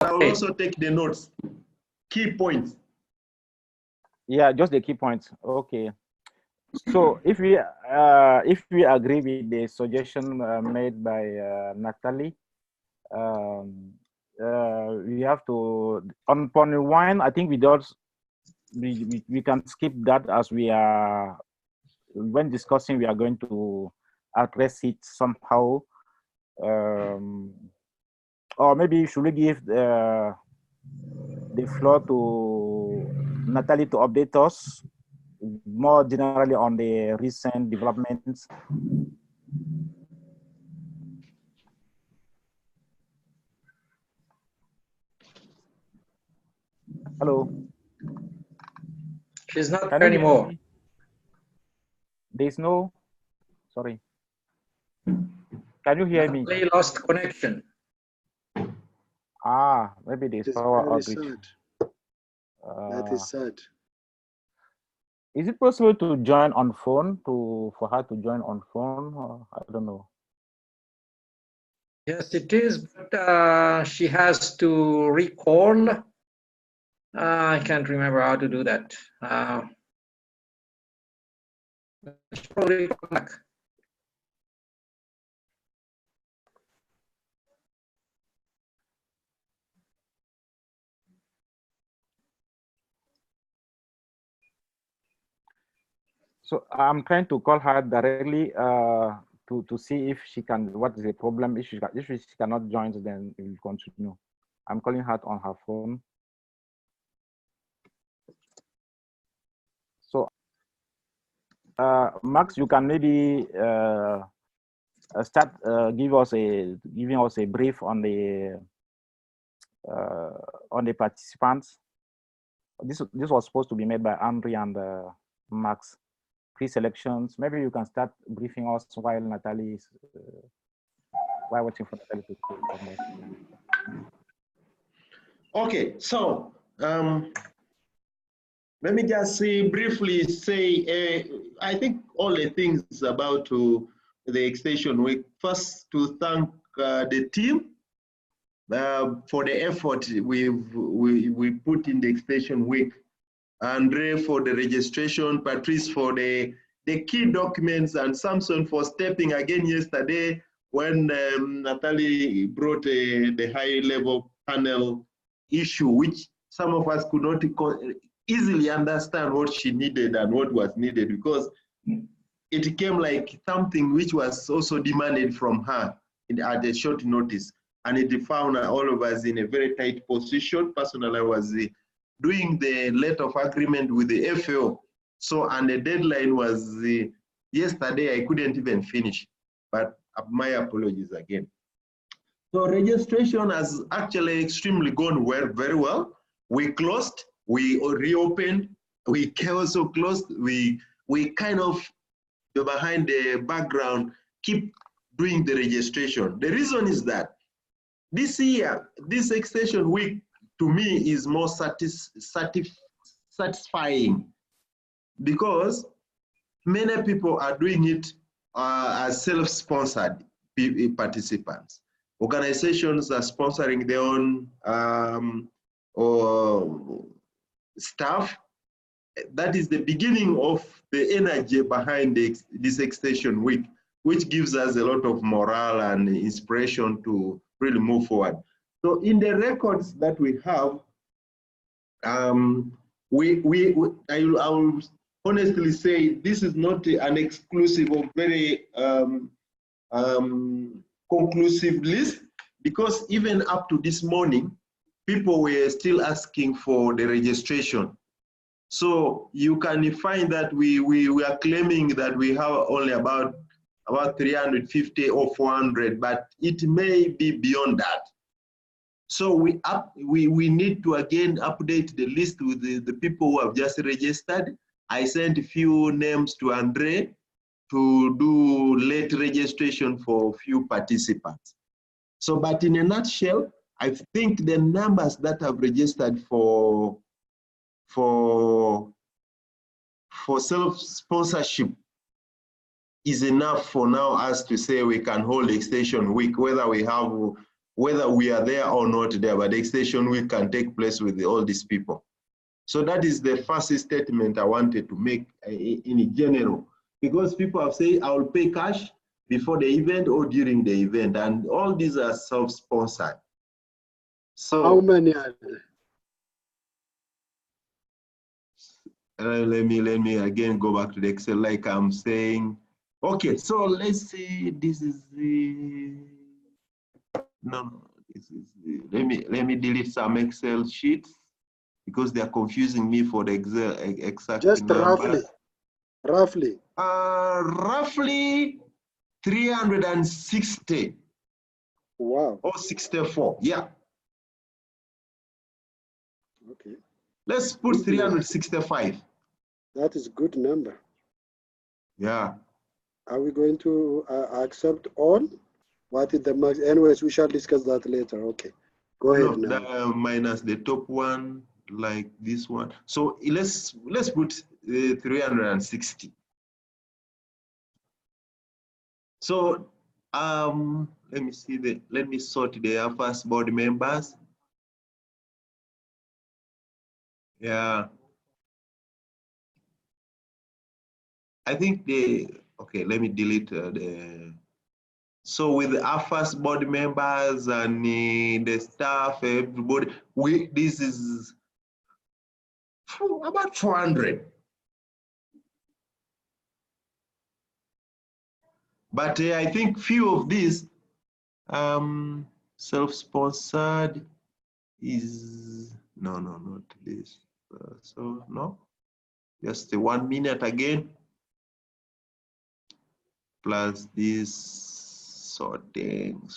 I will also take the notes, key points. Yeah, just the key points. Okay. So if we agree with the suggestion made by Natalie, we have to on point one. I think we can skip that, as we are, when discussing, we are going to address it somehow. Or maybe should we give the floor to Natalie to update us more generally on the recent developments? Hello. She's not there anymore. There's no, sorry. Can you hear me? They lost connection. Ah, maybe there's power outage. That is sad. Is it possible to join on phone, for her to join on phone? Or, I don't know. Yes, it is, but she has to recall. I can't remember how to do that. Probably come back. So I'm trying to call her directly to see if she can. What is the problem? If she cannot join, then we will continue. I'm calling her on her phone. So, Max, you can maybe start giving us a brief on the participants. This was supposed to be made by Andre and Max. Pre-selections. Maybe you can start briefing us while Natalie is while waiting for Natalie to come. Okay, so let me just briefly say, I think all the things about the extension week. First, to thank the team for the effort we put in the extension week. Andre for the registration, Patrice for the key documents, and Samson for stepping again yesterday when Natalie brought the high-level panel issue, which some of us could not easily understand what she needed and what was needed, because it came like something which was also demanded from her at a short notice, and it found all of us in a very tight position. Personally, I was doing the letter of agreement with the FAO. So, and the deadline was yesterday. I couldn't even finish, but my apologies again. So registration has actually extremely gone very well. We closed, we reopened, we also closed, we kind of behind the background keep doing the registration. The reason is that this year, this extension week, to me, is more satisfying, because many people are doing it as self-sponsored participants. Organizations are sponsoring their own staff. That is the beginning of the energy behind this extension week, which gives us a lot of morale and inspiration to really move forward. So in the records that we have, I will honestly say this is not an exclusive or very conclusive list, because even up to this morning, people were still asking for the registration. So you can find that we are claiming that we have only about 350 or 400, but it may be beyond that. So we need to again update the list with the people who have just registered. I sent a few names to Andre to do late registration for a few participants. So, but in a nutshell, I think the numbers that have registered for self-sponsorship is enough for now us to say we can hold extension week, whether we have whether we are there or not there, but the extension week can take place with all these people. So that is the first statement I wanted to make in general, because people have said, I will pay cash before the event or during the event, and all these are self-sponsored. So how many are there? Let me again go back to the Excel like I'm saying. Okay, so let's see, this is the, no, this is the, let me delete some Excel sheets because they are confusing me for the exact Just numbers. roughly. Roughly 360. Wow. Or 64, yeah. Okay. Let's put Good number. 365. That is good number. Yeah. Are we going to accept all? What is the max? Anyways, we shall discuss that later. Okay. Go ahead now. Minus the top one, like this one. So let's put 360. So let me see let me sort the first board members. Yeah. I think okay, let me delete so with our first board members and the staff, everybody, this is about 400. But I think few of these self-sponsored is, no, not this. So no, just 1 minute again, plus this sorting.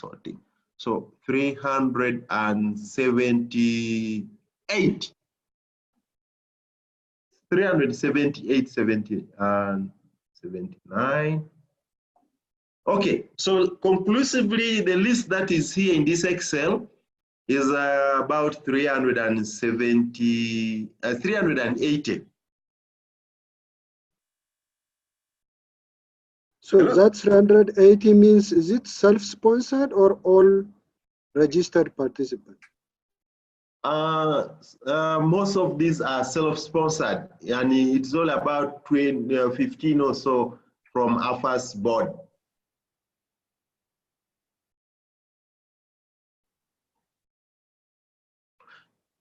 So 378. 378, 70, and 79. Okay, so conclusively, the list that is here in this Excel is about 380. So Hello? that 380 means, is it self-sponsored or all registered participants? Most of these are self-sponsored, and it's all about 15 or so from our first board.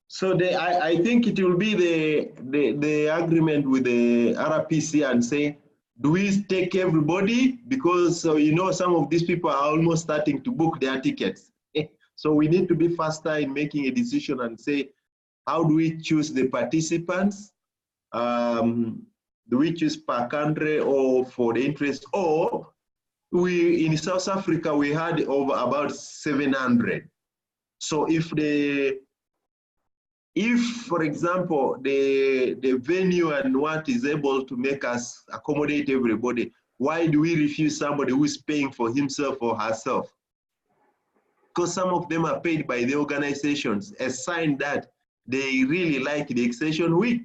So I think it will be the agreement with the RPC and say, do we take everybody? Because you know, some of these people are almost starting to book their tickets. So we need to be faster in making a decision and say, how do we choose the participants? Do we choose per country or for the interest? Or in South Africa, we had over about 700. So if, for example, the venue and what is able to make us accommodate everybody, why do we refuse somebody who is paying for himself or herself? Because some of them are paid by the organizations, a sign that they really like the extension week.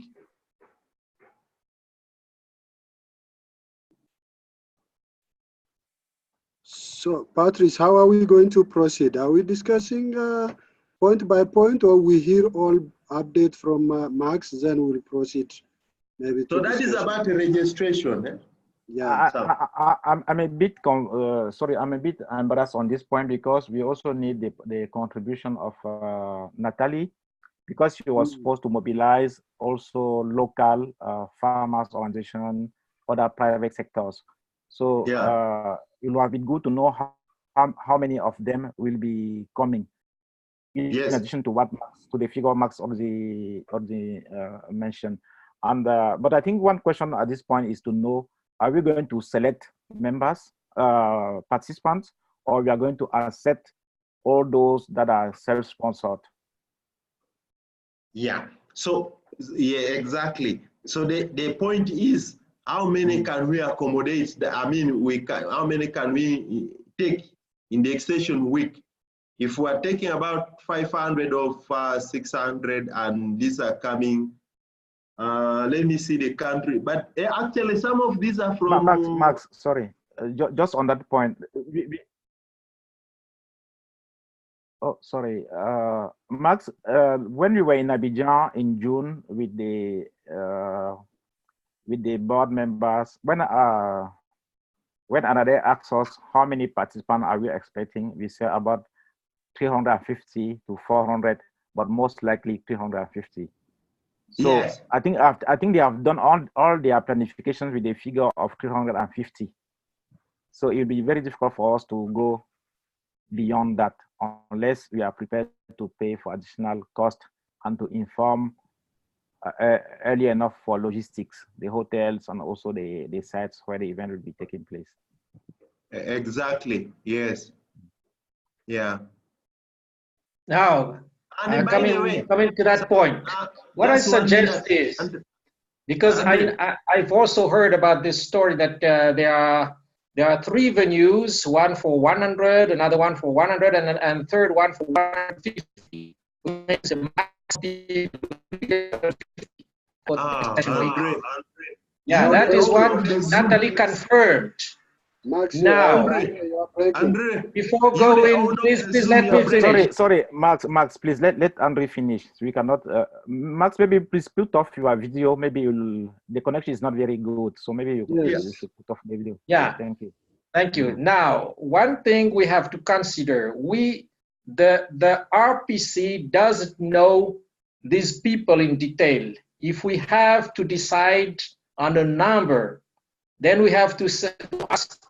So, Patrice, how are we going to proceed? Are we discussing point by point, or we hear all update from Max, then we'll proceed maybe to So that discussion. is about the registration. Eh? Yeah. I'm a bit sorry, I'm a bit embarrassed on this point because we also need the contribution of Natalie, because she was supposed to mobilize also local farmers organization, other private sectors. So Yeah. it would have been good to know how many of them will be coming, in addition to what to the figure Max already mentioned. And but I think one question at this point is to know: are we going to select members, participants, or we are going to accept all those that are self-sponsored? Yeah. So yeah, exactly. So the point is, how many can we accommodate? I mean, how many can we take in the extension week? If we are taking about 500 of 600, and these are coming, let me see the country. But actually, some of these are from Max, sorry, just on that point. Oh, sorry, Max. When we were in Abidjan in June with the board members, when another asked us how many participants are we expecting, we said about 350 to 400, but most likely 350. So Yes. I think they have done all their planifications with a figure of 350. So it will be very difficult for us to go beyond that unless we are prepared to pay for additional cost and to inform early enough for logistics, the hotels and also the sites where the event will be taking place. Exactly. Yes. Yeah. Now, And by the way, coming to that point, what I suggest is, because I've also heard about this story that there are 3 venues, one for 100, another one for 100, and third one for 150. Yeah, that is what Natalie confirmed. Max, Now, before going, please let me finish. Sorry, Max, please let Andre finish. We cannot. Max, maybe please put off your video. Maybe the connection is not very good, so maybe you should put off the video. Yeah. Thank you. Thank you. Now, one thing we have to consider: the RPC doesn't know these people in detail. If we have to decide on a number, then we have to ask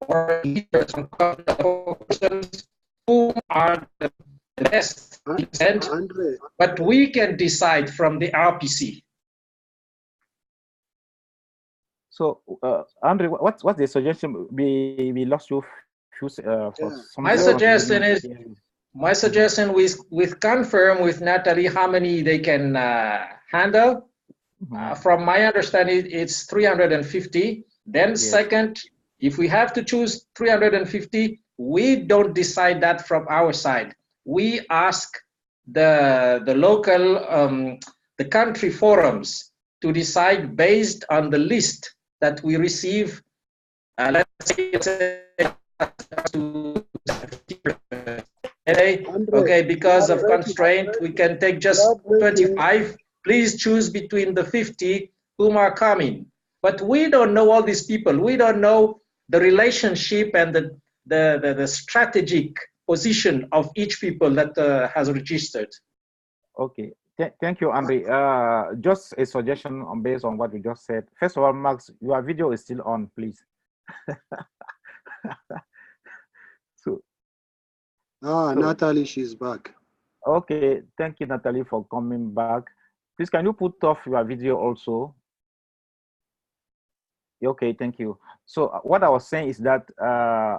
or leaders who are the best, but we can decide from the RPC. So, Andre, what's the suggestion? We lost you. My suggestion is, we confirm with Natalie how many they can handle. From my understanding, it's 350. Then second, if we have to choose 350, we don't decide that from our side. We ask the local, the country forums to decide based on the list that we receive. Let's say okay, because of constraint, we can take just 25. Please choose between the 50 whom are coming. But we don't know all these people. We don't know the relationship and the strategic position of each people that has registered. Okay, thank you, Andre. Just a suggestion based on what you just said. First of all, Max, your video is still on, please. Natalie, she's back. Okay, thank you, Natalie, for coming back. Please, can you put off your video also? Okay, thank you. So what I was saying is that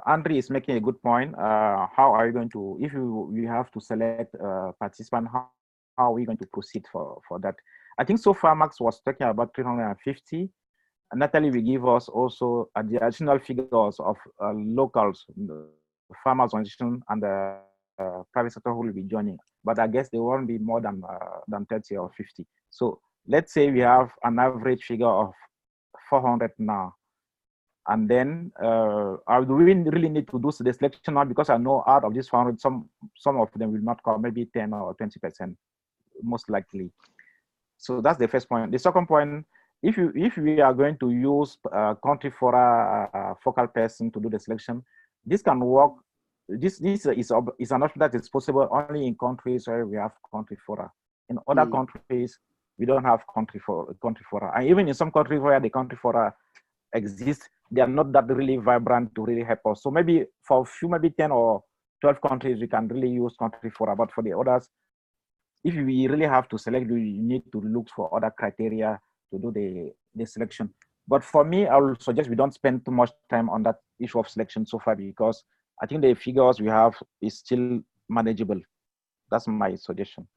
Andre is making a good point. How are you going to, if you have to select participant, how are we going to proceed for that? I think so far Max was talking about 350. Natalie will give us also the additional figures of locals, the farmers organization and the private sector who will be joining. But I guess they won't be more than 30 or 50. So let's say we have an average figure of 400 now. And then do we really need to do the selection now? Because I know out of this 400, some of them will not come, maybe 10 or 20%, most likely. So that's the first point. The second point, if we are going to use country fora focal person to do the selection, this can work. This is an option that is possible only in countries where we have country fora. In other countries, we don't have country fora. And even in some countries where the country fora exists, they are not that really vibrant to really help us. So maybe for a few, maybe 10 or 12 countries, we can really use country fora. But for the others, if we really have to select, we need to look for other criteria to do the selection. But for me, I will suggest we don't spend too much time on that issue of selection so far, because I think the figures we have is still manageable. That's my suggestion.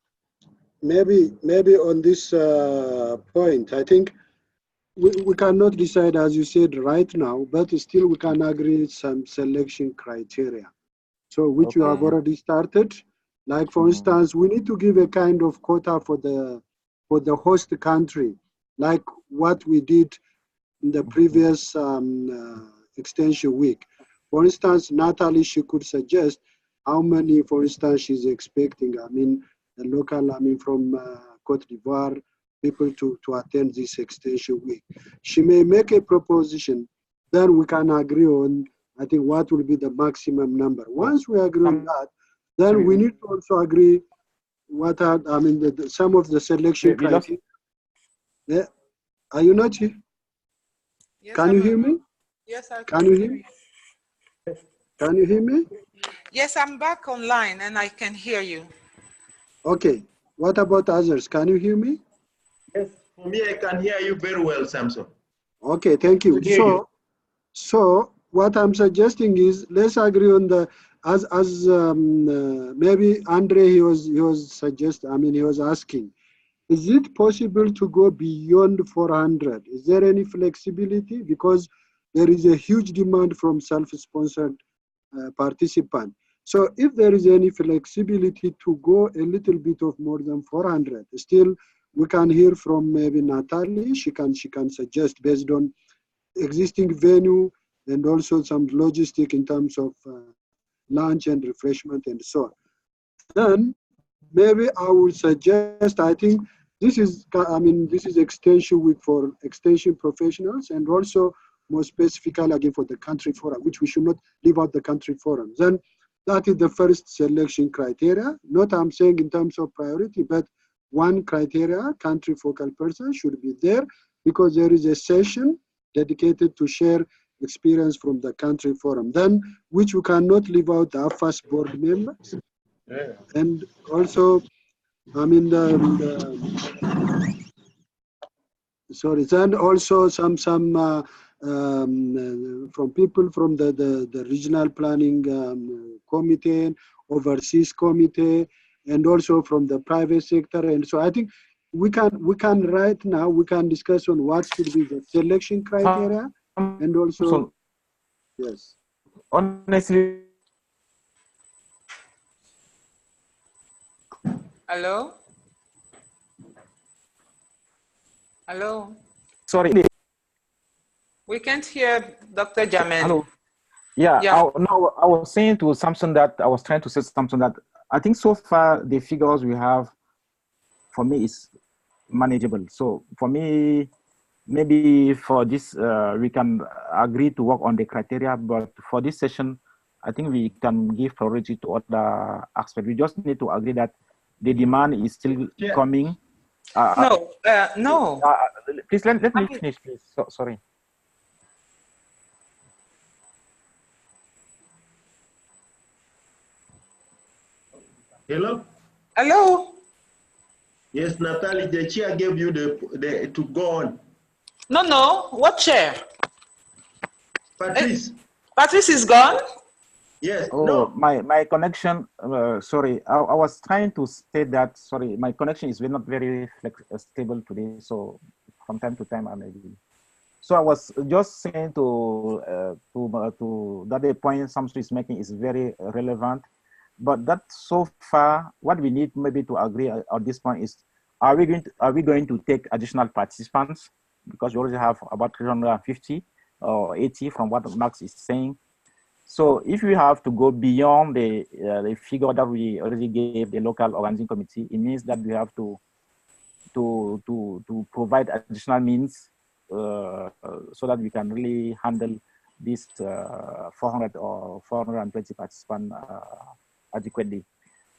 Maybe on this point, I think we cannot decide, as you said, right now, but still we can agree some selection criteria. So which you have already started. Like for instance, we need to give a kind of quota for the host country, like what we did in the previous extension week. For instance, Natalie, she could suggest how many, for instance, she's expecting, I mean, the local, I mean, from Cote d'Ivoire, people to attend this extension week. She may make a proposition, then we can agree on, I think, what will be the maximum number. Once we agree on that, then we need to also agree what are, I mean, some of the selection criteria. Yeah. Are you not here? Yes, Can you hear me? Yes, I can. You hear me? Can you hear me? Yes, I'm back online and I can hear you. Okay. What about others? Can you hear me? Yes, for me, I can hear you very well, Samson. Okay, thank you. So what I'm suggesting is let's agree on the maybe Andre he was suggesting. I mean he was asking, is it possible to go beyond 400? Is there any flexibility? Because there is a huge demand from self-sponsored participants. So if there is any flexibility to go a little bit of more than 400, still we can hear from maybe Natalie. She can suggest based on existing venue and also some logistic in terms of lunch and refreshment and so on. Then maybe I would suggest, I think this is extension week for extension professionals and also more specifically again for the country forum, which we should not leave out the country forums. Then that is the first selection criteria. Not I'm saying in terms of priority, but one criteria, country focal person should be there because there is a session dedicated to share experience from the country forum. Then, which we cannot leave out the AFAS board members. Yeah. And also, I mean, then also some from people from the regional planning committee, overseas committee, and also from the private sector. And so I think we can right now, we can discuss on what should be the selection criteria and also, yes. Honestly. Hello? Hello? Sorry. We can't hear Dr. Jamel. Hello. Yeah. No, I was saying to Samson that I was trying to say to Samson that I think so far the figures we have for me is manageable. So for me, maybe for this we can agree to work on the criteria, but for this session, I think we can give priority to other aspects. We just need to agree that the demand is still coming. No. Please let me finish, please. Sorry. Hello? Hello? Yes, Natalie, the chair gave you the to go on. No. What chair? Patrice. Patrice is gone? Yes. Oh, no. My connection, sorry. I was trying to say that, sorry, my connection is not very stable today. So from time to time, I may be. So I was just saying to that the point Samson is making is very relevant. But that so far, what we need maybe to agree at this point is, are we going to take additional participants? Because we already have about 350 or 80 from what Max is saying. So if we have to go beyond the figure that we already gave the local organizing committee, it means that we have to provide additional means so that we can really handle this 400 or 420 participants adequately.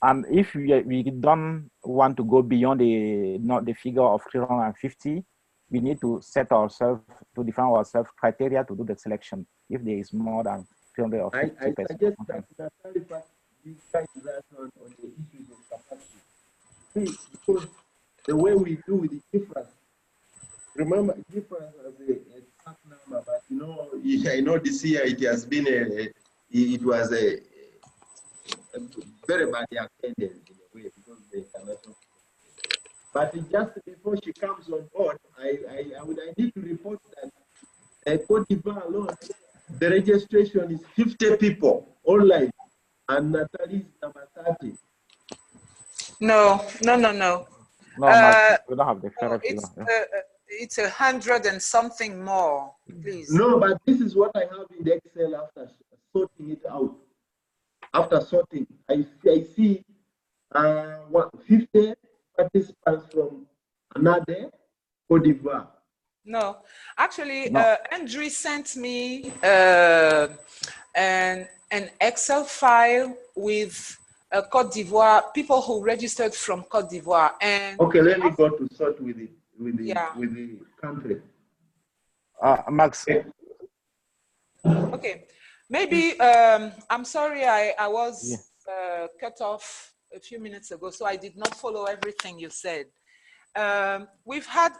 And if we don't want to go beyond the figure of 350, we need to set ourselves, to define ourselves criteria to do the selection. If there is more than 300 or 50 I suggest that Natalie try that on the issues of capacity. See, because the way we do with the difference, remember difference as a exact number, but you know, I know this year it has been it was a very bad attendance in a way because the international. But just before she comes on board, I need to report that Cote d'Ivoire alone, the registration is 50 people online, and Natalie is number 30. No. No, Max, we don't have the figure. It's 100 and something more, please. No, but this is what I have in the Excel after sorting it out. After sorting, I see 50 participants from another Cote d'Ivoire. No, actually, No. Andrew sent me an Excel file with Cote d'Ivoire, people who registered from Cote d'Ivoire. And okay, let me go to sort with it, with the country. Max. Okay, maybe I'm sorry I was cut off a few minutes ago, so I did not follow everything you said. We've had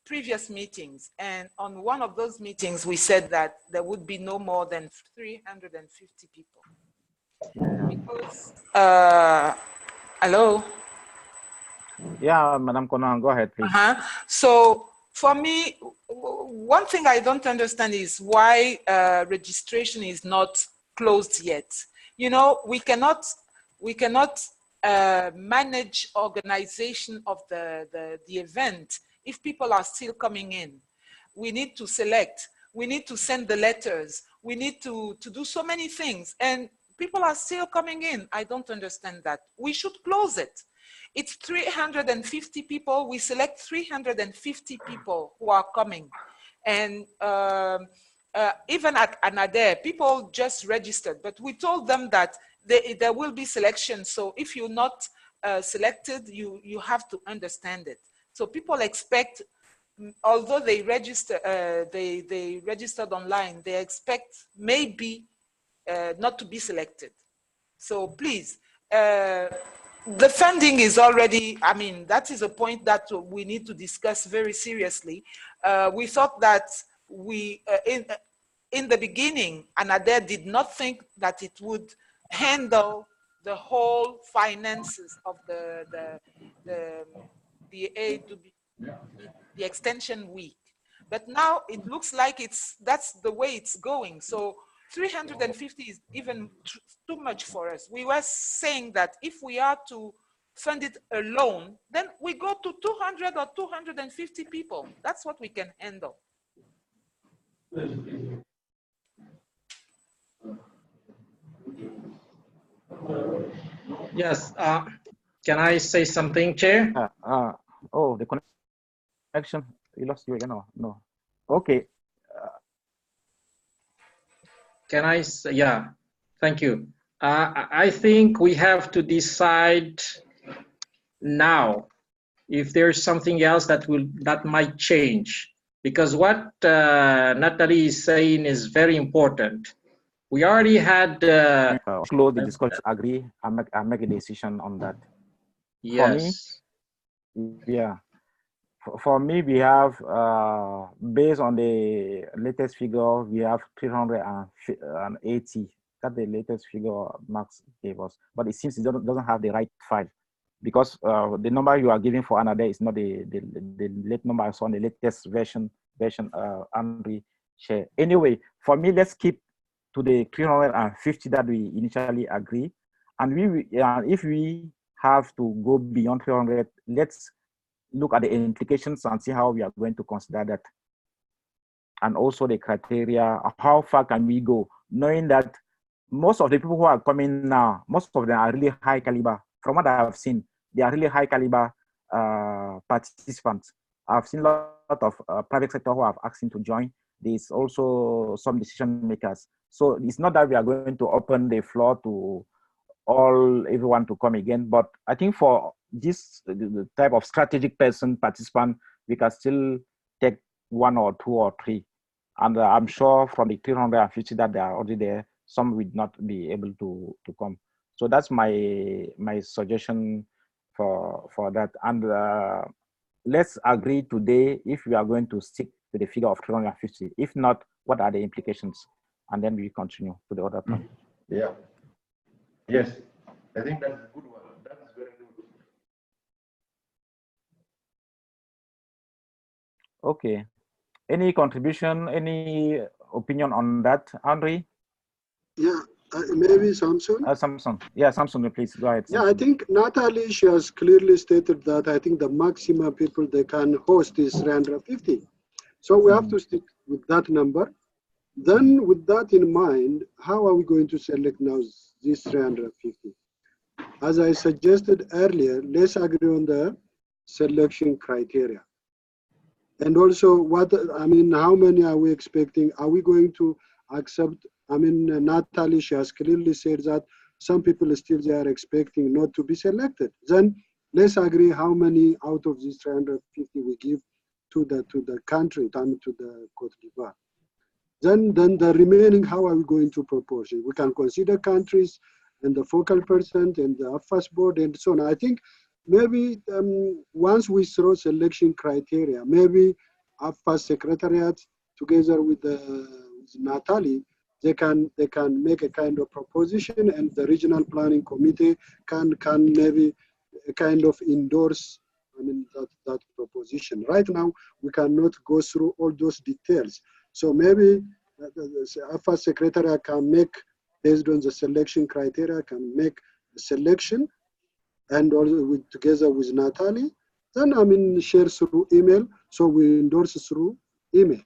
previous meetings, and on one of those meetings we said that there would be no more than 350 people. Because hello? Yeah, Madam Konan, go ahead, please. So for me, one thing I don't understand is why registration is not closed yet. You know, we cannot manage organization of the event if people are still coming in. We need to select, we need to send the letters, we need to do so many things, and people are still coming in. I don't understand that. We should close it. It's 350 people. We select 350 people who are coming. And even at Anader, people just registered, but we told them that there will be selection. So if you're not selected, you have to understand it. So people expect, although they register, they registered online, they expect maybe not to be selected. So please, the funding is already, I mean, that is a point that we need to discuss very seriously. We thought that we, in the beginning, Anader did not think that it would handle the whole finances of the extension week. But now it looks like that's the way it's going. So 350 is even too much for us. We were saying that if we are to fund it alone, then we go to 200 or 250 people. That's what we can handle. Yes, can I say something, Chair? Oh, the connection, we lost you again, no. Okay. Can I say, yeah, thank you. I think we have to decide now if there's something else that might change, because what Natalie is saying is very important. We already had close the discussion, agree, and make a decision on that. Yes. For me, yeah. For me, we have, based on the latest figure, we have 380. That's the latest figure Max gave us. But it seems it doesn't have the right file, because the number you are giving for another is not the late number I saw on the latest version Henry share. Anyway, for me, let's keep to the 350 that we initially agree. And if we have to go beyond 300, let's look at the implications and see how we are going to consider that. And also the criteria, how far can we go, knowing that most of the people who are coming now, most of them are really high caliber. From what I have seen, they are really high caliber participants. I've seen a lot of private sector who have asked him to join. There's also some decision makers. So it's not that we are going to open the floor to everyone to come again, but I think for this the type of strategic participant, we can still take 1 or 2 or 3. And I'm sure from the 350 that they are already there, some would not be able to come. So that's my suggestion for that. And let's agree today if we are going to stick to the figure of 350. If not, what are the implications? And then we continue to the other point. Yeah. Yes, I think that's a good one. That is very good. Okay. Any contribution, any opinion on that, Andre? Yeah, maybe Samson. Samson. Yeah, Samson, please go ahead. Yeah, I think Natalie, she has clearly stated that I think the maximum people they can host is 350. So we have to stick with that number. Then with that in mind, how are we going to select now these 350? As I suggested earlier, let's agree on the selection criteria. And also how many are we expecting? Are we going to accept, Natalie, she has clearly said that some people still they are expecting not to be selected. Then let's agree how many out of these 350 we give to the country, to the Cote d'Ivoire. Then the remaining, how are we going to proportion? We can consider countries and the focal person and the AFAS board and so on. I think maybe once we throw selection criteria, maybe AFAS secretariat together with Natalie, they can make a kind of proposition, and the regional planning committee can maybe kind of endorse that proposition. Right now, we cannot go through all those details. So maybe the AFAS secretariat can make, based on the selection criteria, can make a selection, and also together with Natalie, then share through email. So we endorse through email,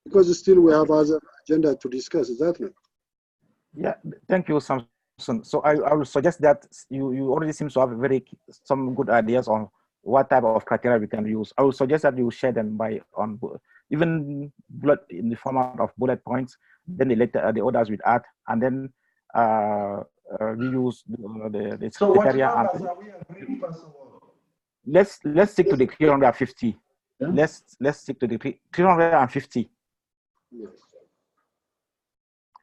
because still we have other agenda to discuss. Is that not? Yeah, thank you, Samson. So I will suggest that you already seem to have some good ideas on what type of criteria we can use. I will suggest that you share them even in the format of bullet points. Then the others will add, and then we use the So criteria. What numbers are we agreeing first of all? Let's stick to the 350. Yeah? Let's stick to the 350. Yes.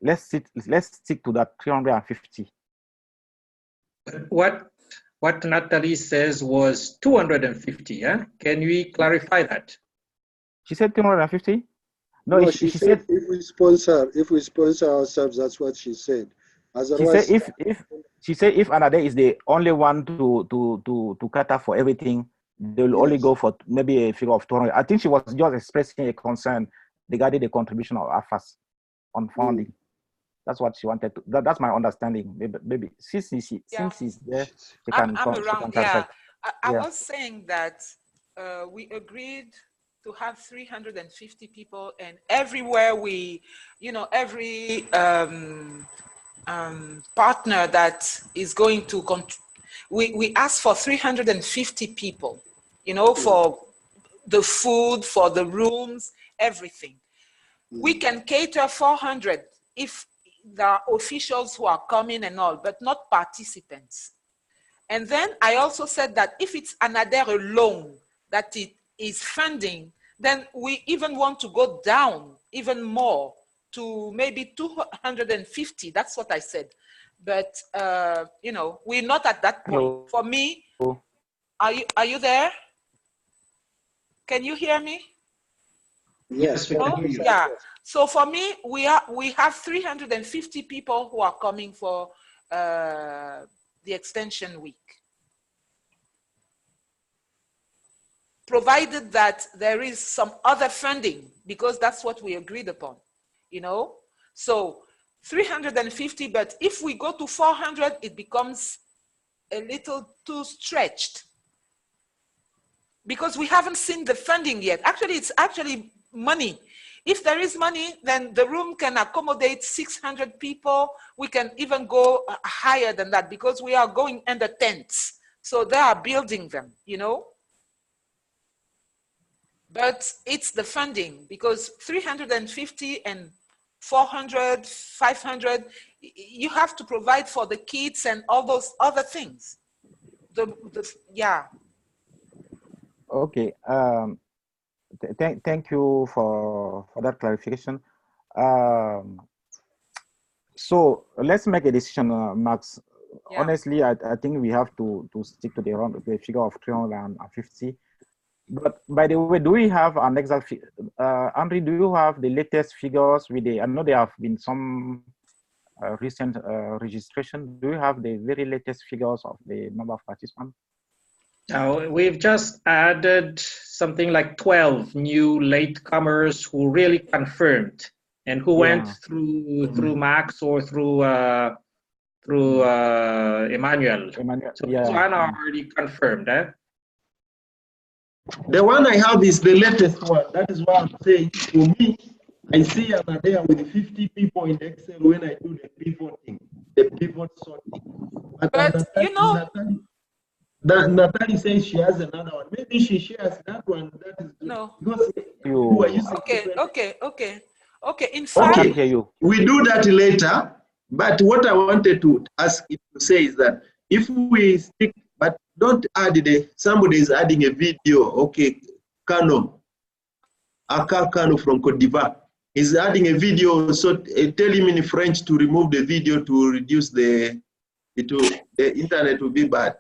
Let's stick to that 350. What Natalie says was 250. Yeah, can we clarify that? She said 250. No, she said if we sponsor ourselves, that's what she said. Otherwise, she said if Anade is the only one to cater for everything, they'll only go for maybe a figure of 200. I think she was just expressing a concern regarding the contribution of AFAS on funding. That's what she wanted to. That's my understanding. Maybe since he's there, she can. I'm around. Yeah, I was saying that we agreed to have 350 people, and everywhere every partner that is going to we ask for 350 people, for the food, for the rooms, everything. We can cater 400 if there are officials who are coming and all, but not participants. And then I also said that if it's ANADER alone that it is funding, then we even want to go down even more to maybe 250. That's what I said. But, we're not at that point. Hello. For me, are you there? Can you hear me? Yes, we can hear you. Yeah. So for me, we have 350 people who are coming for the extension week, provided that there is some other funding, because that's what we agreed upon, So 350, but if we go to 400, it becomes a little too stretched, because we haven't seen the funding yet. Actually, it's actually money. If there is money, then the room can accommodate 600 people. We can even go higher than that, because we are going under tents. So they are building them, But it's the funding, because 350 and 400, 500, you have to provide for the kids and all those other things. Yeah. Okay. Thank you for that clarification. So let's make a decision, Max. Yeah. Honestly, I think we have to stick to the figure of 350. But by the way, do we have an exact? Henry, do you have the latest figures with I know there have been some recent registration. Do you have the very latest figures of the number of participants? We've just added something like 12 new latecomers who really confirmed and who went through Max or through Emmanuel. So this one already confirmed, eh? The one I have is the latest one. That is why I'm saying, to me, I see I'm there with 50 people in Excel when I do the pivot sorting. But you know, Natalie says she has another one. Maybe she shares that one. That is no. because you are using Okay. In fact, I can't hear you. We do that later. But what I wanted to ask you to say is that if we stick, but don't add somebody is adding a video. Okay, Kano from Cote d'Ivoire is adding a video. So tell him in French to remove the video to reduce the internet will be bad.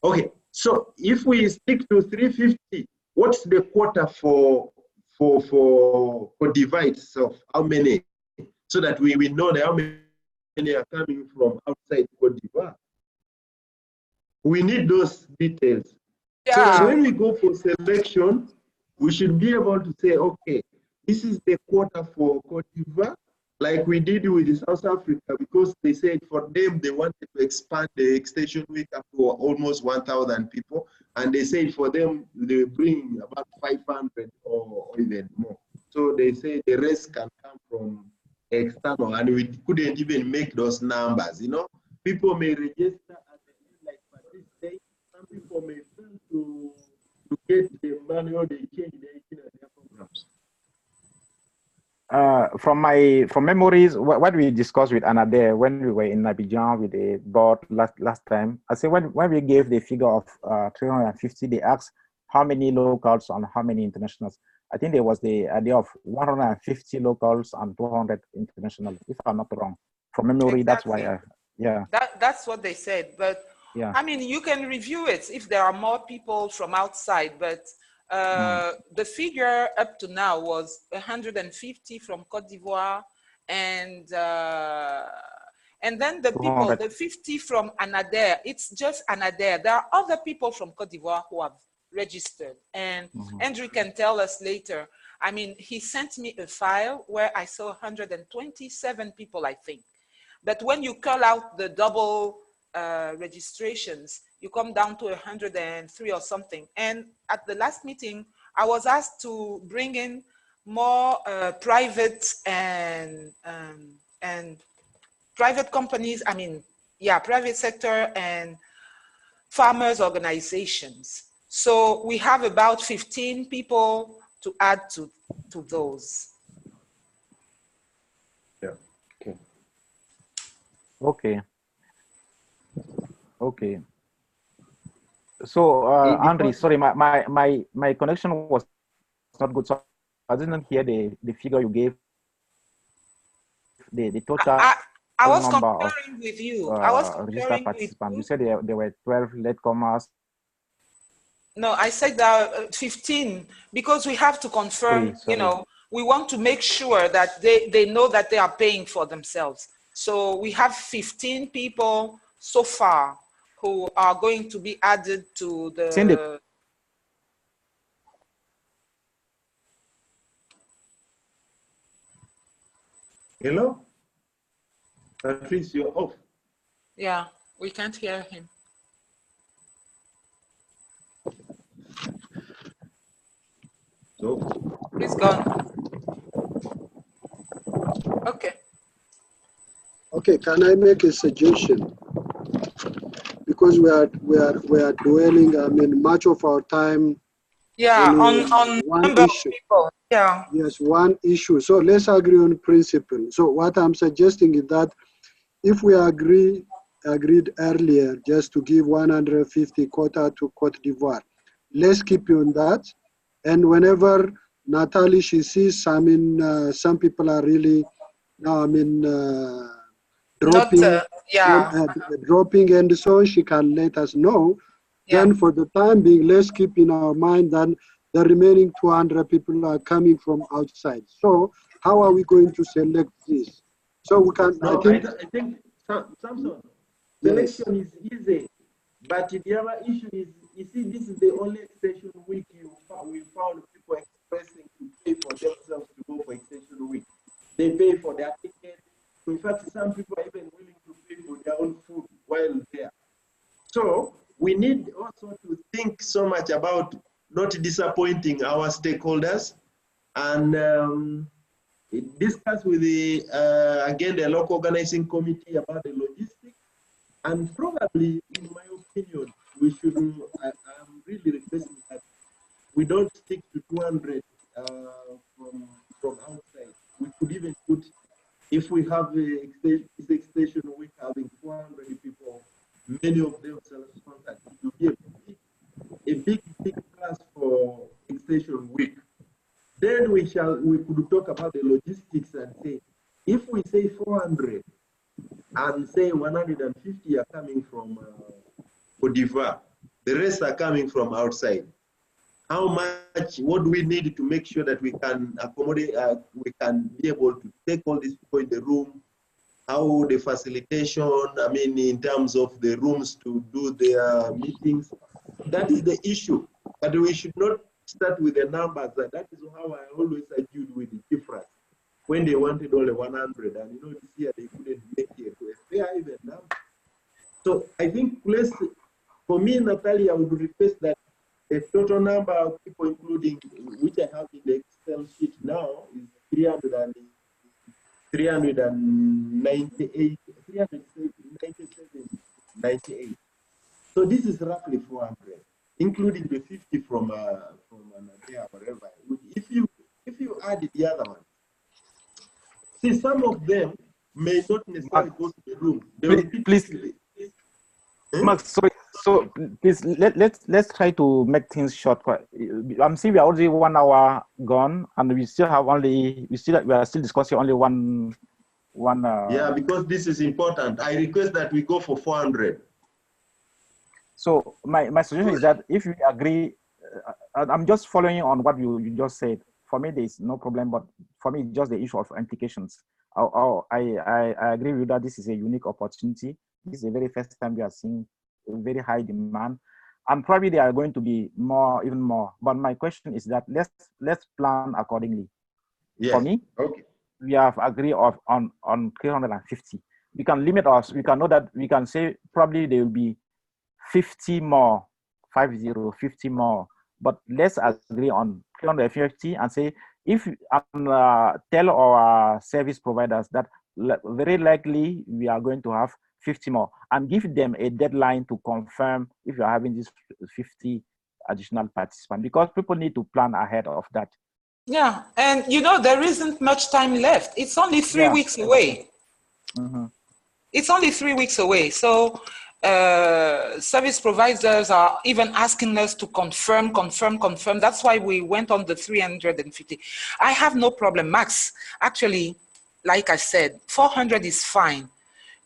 Okay, so if we stick to 350, what's the quota for Cote d'Ivoire itself? How many? So that we know that how many are coming from outside Cote d'Ivoire. We need those details. yeah. So that when we go for selection, we should be able to say, okay, this is the quota for Cote d'Ivoire, like we did with South Africa, because they said for them, they wanted to expand the extension week up to almost 1,000 people. And they said for them, they bring about 500 or even more. So they say the rest can come from external, and we couldn't even make those numbers. You know, people may register at the end, like Patrice said, some people may fail to get the money or they change their programs. From memories, what we discussed with Anna there when we were in Abidjan with the board last time, I said when we gave the figure of 350, they asked how many locals and how many internationals. I think there was the idea of 150 locals and 200 international, if I'm not wrong. From memory, Exactly. that's why That's what they said. But yeah. I mean, you can review it if there are more people from outside, but the figure up to now was 150 from Cote d'Ivoire, and then the people, 200. the 50 from Anader, it's just Anader. There are other people from Cote d'Ivoire who have registered, and Andrew can tell us later. I mean, he sent me a file where I saw 127 people, I think. But when you call out the double registrations, you come down to 103 or something. And at the last meeting, I was asked to bring in more private and private companies. I mean, yeah, private sector and farmers organizations. So we have about 15 people to add to those. Yeah. Okay. So Andre, sorry, my connection was not good, so I didn't hear the figure you gave. The total I was number comparing of with you. I was registered comparing participants. with You said there were 12 latecomers. No, I said that 15 because we have to confirm. Sorry. You know, we want to make sure that they know that they are paying for themselves. So we have 15 people so far who are going to be added to the. Hello? Patrice, you're off. Yeah, we can't hear him. So he's gone. Okay. Okay, can I make a suggestion? Because we are dwelling, I mean, much of our time. Yeah, on one number issue. Of people. Yeah. Yes, one issue. So let's agree on principle. So what I'm suggesting is that if we agreed earlier just to give 150 quota to Cote d'Ivoire, let's keep on that. And whenever Natalie, she sees, I mean, some people are really now, I mean, dropping, dropping, and so she can let us know. Yeah. Then for the time being, let's keep in our mind that the remaining 200 people are coming from outside. So how are we going to select this? So we can, no, I think Samson, selection is easy, but the other issue is, you see, this is the only extension week we found people expressing to pay for themselves to go for extension week. They pay for their ticket. In fact, some people are even willing to pay for their own food while there. So we need also to think so much about not disappointing our stakeholders, and discuss with the, again, the local organizing committee about the logistics. And probably, in my opinion, we should, I'm really requesting that we don't stick to 200 from outside. We could even put, if we have a station week having 400 people, many of them self-sponsored, it will be a big class for extension week. Then we could talk about the logistics and say, if we say 400 and say 150 are coming from Cote d'Ivoire, the rest are coming from outside. How much, what do we need to make sure that we can accommodate, we can be able to take all these people in the room? How the facilitation, I mean, in terms of the rooms to do their meetings, that is the issue. But we should not start with the numbers. That is how I always argued with the Kifras when they wanted only 100. And you know, this year they couldn't make it to a fair even number. So I think, for me, Natalia, I would request that the total number of people, including, which I have in the Excel sheet now, is 398. So this is roughly 400, including the 50 from Nigeria, whatever. If you add the other one, see, some of them may not necessarily go to the room. Please, Max, so please let's try to make things short. I'm seeing we are already 1 hour gone, and we still have we are still discussing only one. Yeah, because this is important. I request that we go for 400. So my suggestion is that if we agree, I'm just following on what you just said. For me, there is no problem, but for me, it's just the issue of implications. I agree with you that this is a unique opportunity. This is the very first time we are seeing a very high demand, and probably there are going to be even more. But my question is that let's plan accordingly. Yes. For me, okay, we have agreed on 350. We can limit us. We can know that we can say probably there will be 50 more, 50 more. But let's agree on 350 and say, if tell our service providers that very likely we are going to have 50 more, and give them a deadline to confirm if you are having this 50 additional participants, because people need to plan ahead of that. Yeah, and you know, there isn't much time left. It's only 3 weeks away. Mm-hmm. It's only 3 weeks away. So service providers are even asking us to confirm. That's why we went on the 350. I have no problem, Max. Actually, like I said, 400 is fine.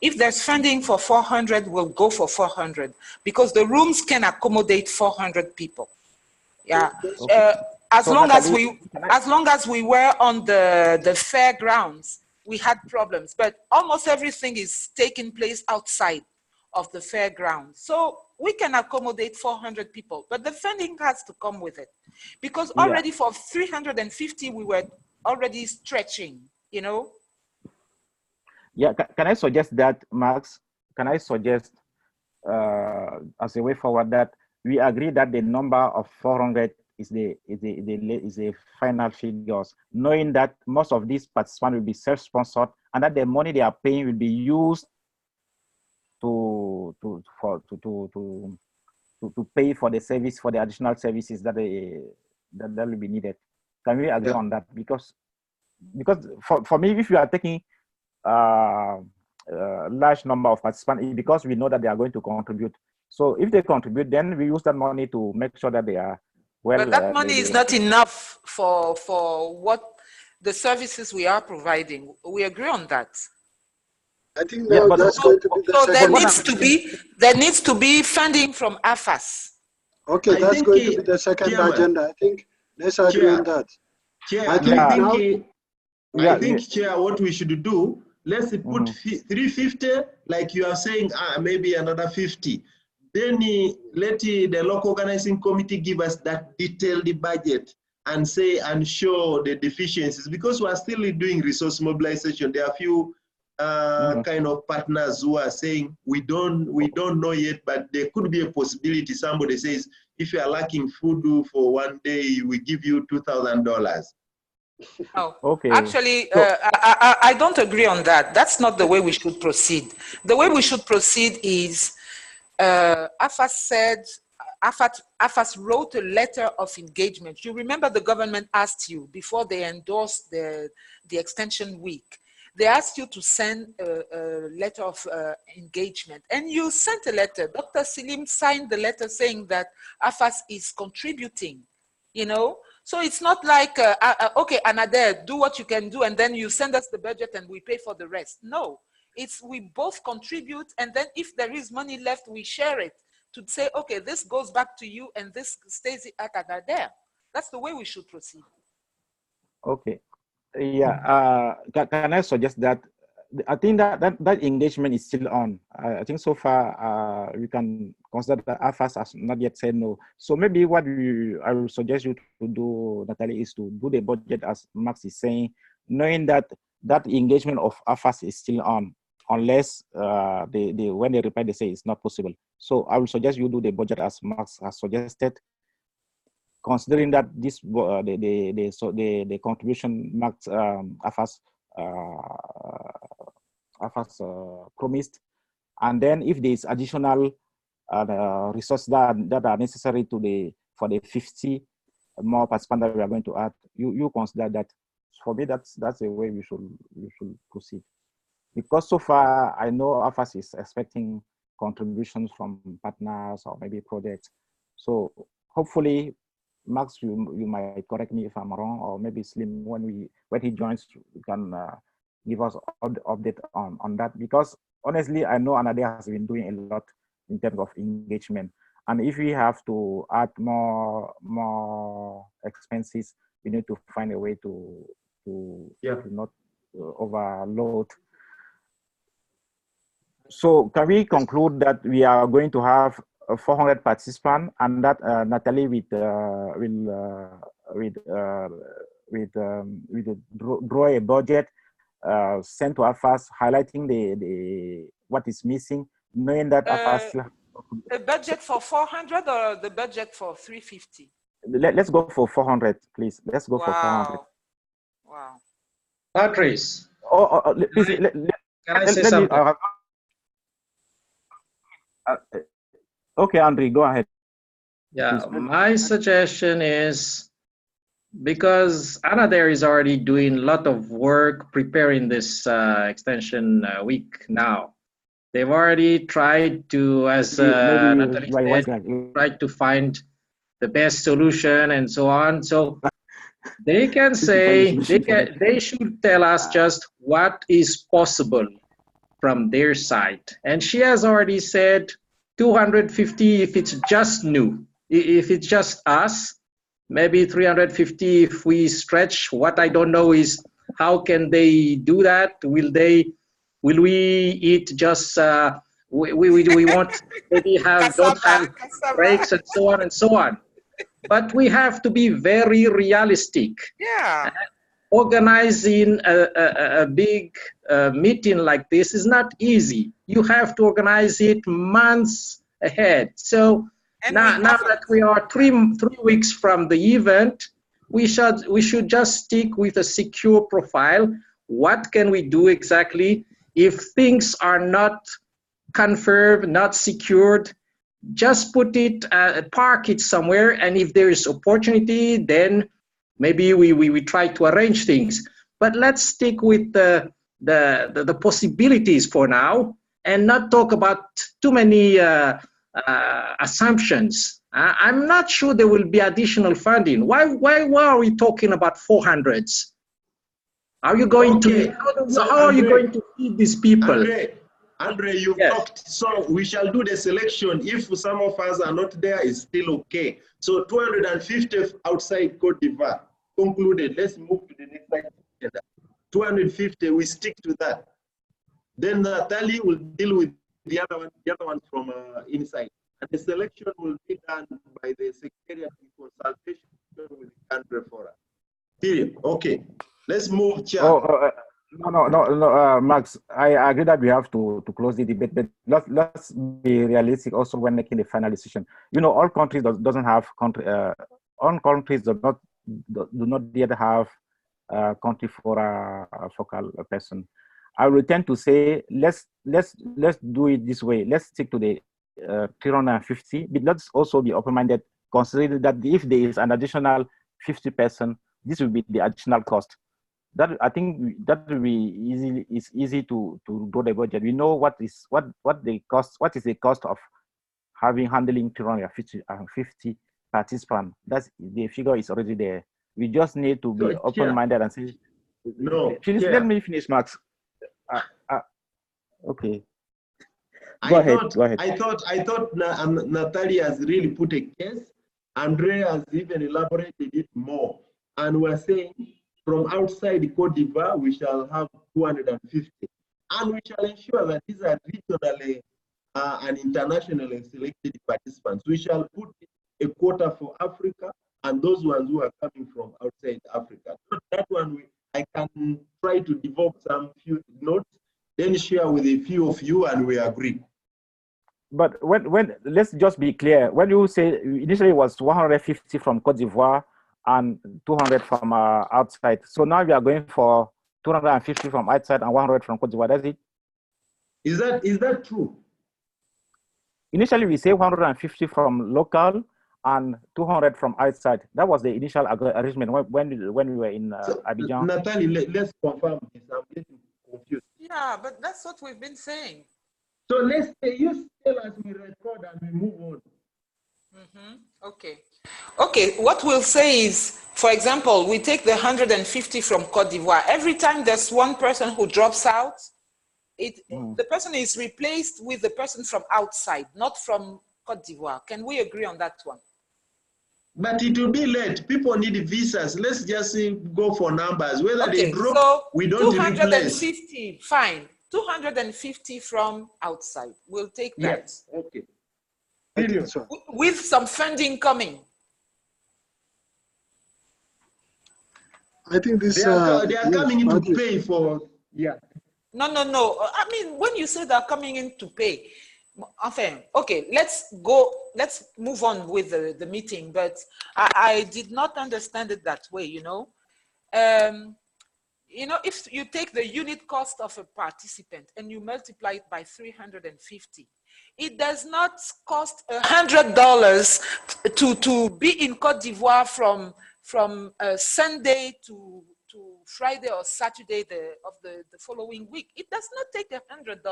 If there's funding for 400, we'll go for 400 because the rooms can accommodate 400 people. Yeah. Okay. As long as we were on the fairgrounds, we had problems, but almost everything is taking place outside of the fairgrounds. So we can accommodate 400 people, but the funding has to come with it, because already for 350, we were already stretching, you know? Yeah, can I suggest that, Max? Can I suggest as a way forward that we agree that the number of 400 is the final figures, knowing that most of these participants will be self-sponsored and that the money they are paying will be used to pay for the service, for the additional services that that will be needed. Can we agree on that? Because for me, if you are taking large number of participants, because we know that they are going to contribute. So if they contribute, then we use that money to make sure that they are well. But that money is not enough for what the services we are providing. We agree on that. I think now that's going to be the so there needs to be funding from AFAS. Okay, that's going to be the second agenda. I think let's agree on that. Chair, I think, Chair, what we should do, let's put 350, like you are saying, maybe another 50. Then let the local organizing committee give us that detailed budget and say and show the deficiencies, because we are still doing resource mobilization. There are a few kind of partners who are saying we don't know yet, but there could be a possibility. Somebody says, if you are lacking food for one day, we give you $2,000. No, Okay. actually, So, I don't agree on that. That's not the way we should proceed. The way we should proceed is, AFAS wrote a letter of engagement. You remember the government asked you before they endorsed the extension week. They asked you to send a letter of engagement, and you sent a letter. Dr. Selim signed the letter saying that AFAS is contributing, you know? So it's not like, okay, Anader, do what you can do, and then you send us the budget and we pay for the rest. No, it's we both contribute, and then if there is money left, we share it to say, okay, this goes back to you and this stays at Anader. That's the way we should proceed. okay. Yeah, can I suggest that I think that engagement is still on. I think so far we can consider that AFAS has not yet said no. So maybe what I will suggest you to do, Natalie, is to do the budget as Max is saying, knowing that that engagement of AFAS is still on, unless when they reply they say it's not possible. So I will suggest you do the budget as Max has suggested, considering that this the contribution Max AFAS promised, and then if there is additional resources that are necessary for the 50 more participants that we are going to add, you consider that. For me, that's the way we should proceed, because so far I know AFAS is expecting contributions from partners or maybe projects. So hopefully, Max, you might correct me if I'm wrong, or maybe Slim, when he joins, you can give us an update on that, because honestly, I know Anadia has been doing a lot in terms of engagement, and if we have to add more expenses, we need to find a way to not overload. So can we conclude that we are going to have 400 participants, and that Natalie will draw a budget sent to AFAS, highlighting the what is missing, knowing that AFAS the budget for 400 or the budget for 350? Let's go for 400, please. Let's go for 400. Wow. Patrice. Please, can I say something? Okay, Andre, go ahead. Yeah, my suggestion is, because Anader is already doing a lot of work preparing this extension week now. They've already tried to, as Natalie said, tried to find the best solution and so on. So they can say, they should tell us just what is possible from their side. And she has already said 250 if it's just new. If it's just us, maybe 350 if we stretch. What I don't know is how can they do that? Will we eat just we want maybe don't have breaks and so on and so on. But we have to be very realistic. Yeah. Organizing a big meeting like this is not easy. You have to organize it months ahead. So now that we are three weeks from the event, we should just stick with a secure profile. What can we do exactly if things are not confirmed, not secured? Just put it, park it somewhere, and if there is opportunity, then maybe we try to arrange things. But let's stick with the possibilities for now, and not talk about too many assumptions. I'm not sure there will be additional funding. Why are we talking about 400s? Are you going to? So how are you going to feed these people? Andre, you've talked, so we shall do the selection. If some of us are not there, it's still okay. So 250 outside Cote d'Ivoire concluded. Let's move to the next slide. 250, we stick to that. Then Natalie will deal with the other one from inside. And the selection will be done by the Secretariat in consultation with the country forum. Period. Okay. Let's move, Chair. No, Max, I agree that we have to close the debate, but let's be realistic also when making the final decision. You know, all countries doesn't have all countries do not yet have country for a focal person. I will tend to say let's do it this way. Let's stick to the 350, but let's also be open-minded, considering that if there is an additional 50%, this will be the additional cost. That I think that will be easy to do the budget. We know what is the cost of handling 350 participants. That's the figure is already there. We just need to be open-minded and say, no. Let me finish, Max. Okay. Go ahead. I thought Natalia has really put a case. Andre has even elaborated it more. And we're saying from outside Cote d'Ivoire, we shall have 250. And we shall ensure that these are regionally and internationally selected participants. We shall put a quota for Africa and those ones who are coming from outside Africa. So that one, I can try to develop some few notes, then share with a few of you, and we agree. But when let's just be clear. When you say initially it was 150 from Cote d'Ivoire and 200 from outside, so now we are going for 250 from outside and 100 from Cote d'Ivoire. That's it. Is that true? Initially, we say 150 from local and 200 from outside. That was the initial arrangement when we were in Abidjan. Natalie, let's confirm this. I'm getting confused. Yeah, but that's what we've been saying. So let's say you tell us, we record and we move on. Okay, what we'll say is, for example, we take the 150 from Cote d'Ivoire. Every time there's one person who drops out, the person is replaced with the person from outside, not from Cote d'Ivoire. Can we agree on that one? But it will be late. People need visas. Let's just go for numbers. Whether they drop, so we don't 250, replace. fine. 250 from outside. We'll take that. Yes. Okay. With some funding coming. I think this. They are coming in to pay for. Yeah. No. I mean, when you say they're coming in to pay, okay, let's move on with the meeting, but I did not understand it that way, you know. If you take the unit cost of a participant and you multiply it by 350, it does not cost $100 to be in Cote d'Ivoire from Sunday to Friday or Saturday of the following week. It does not take $100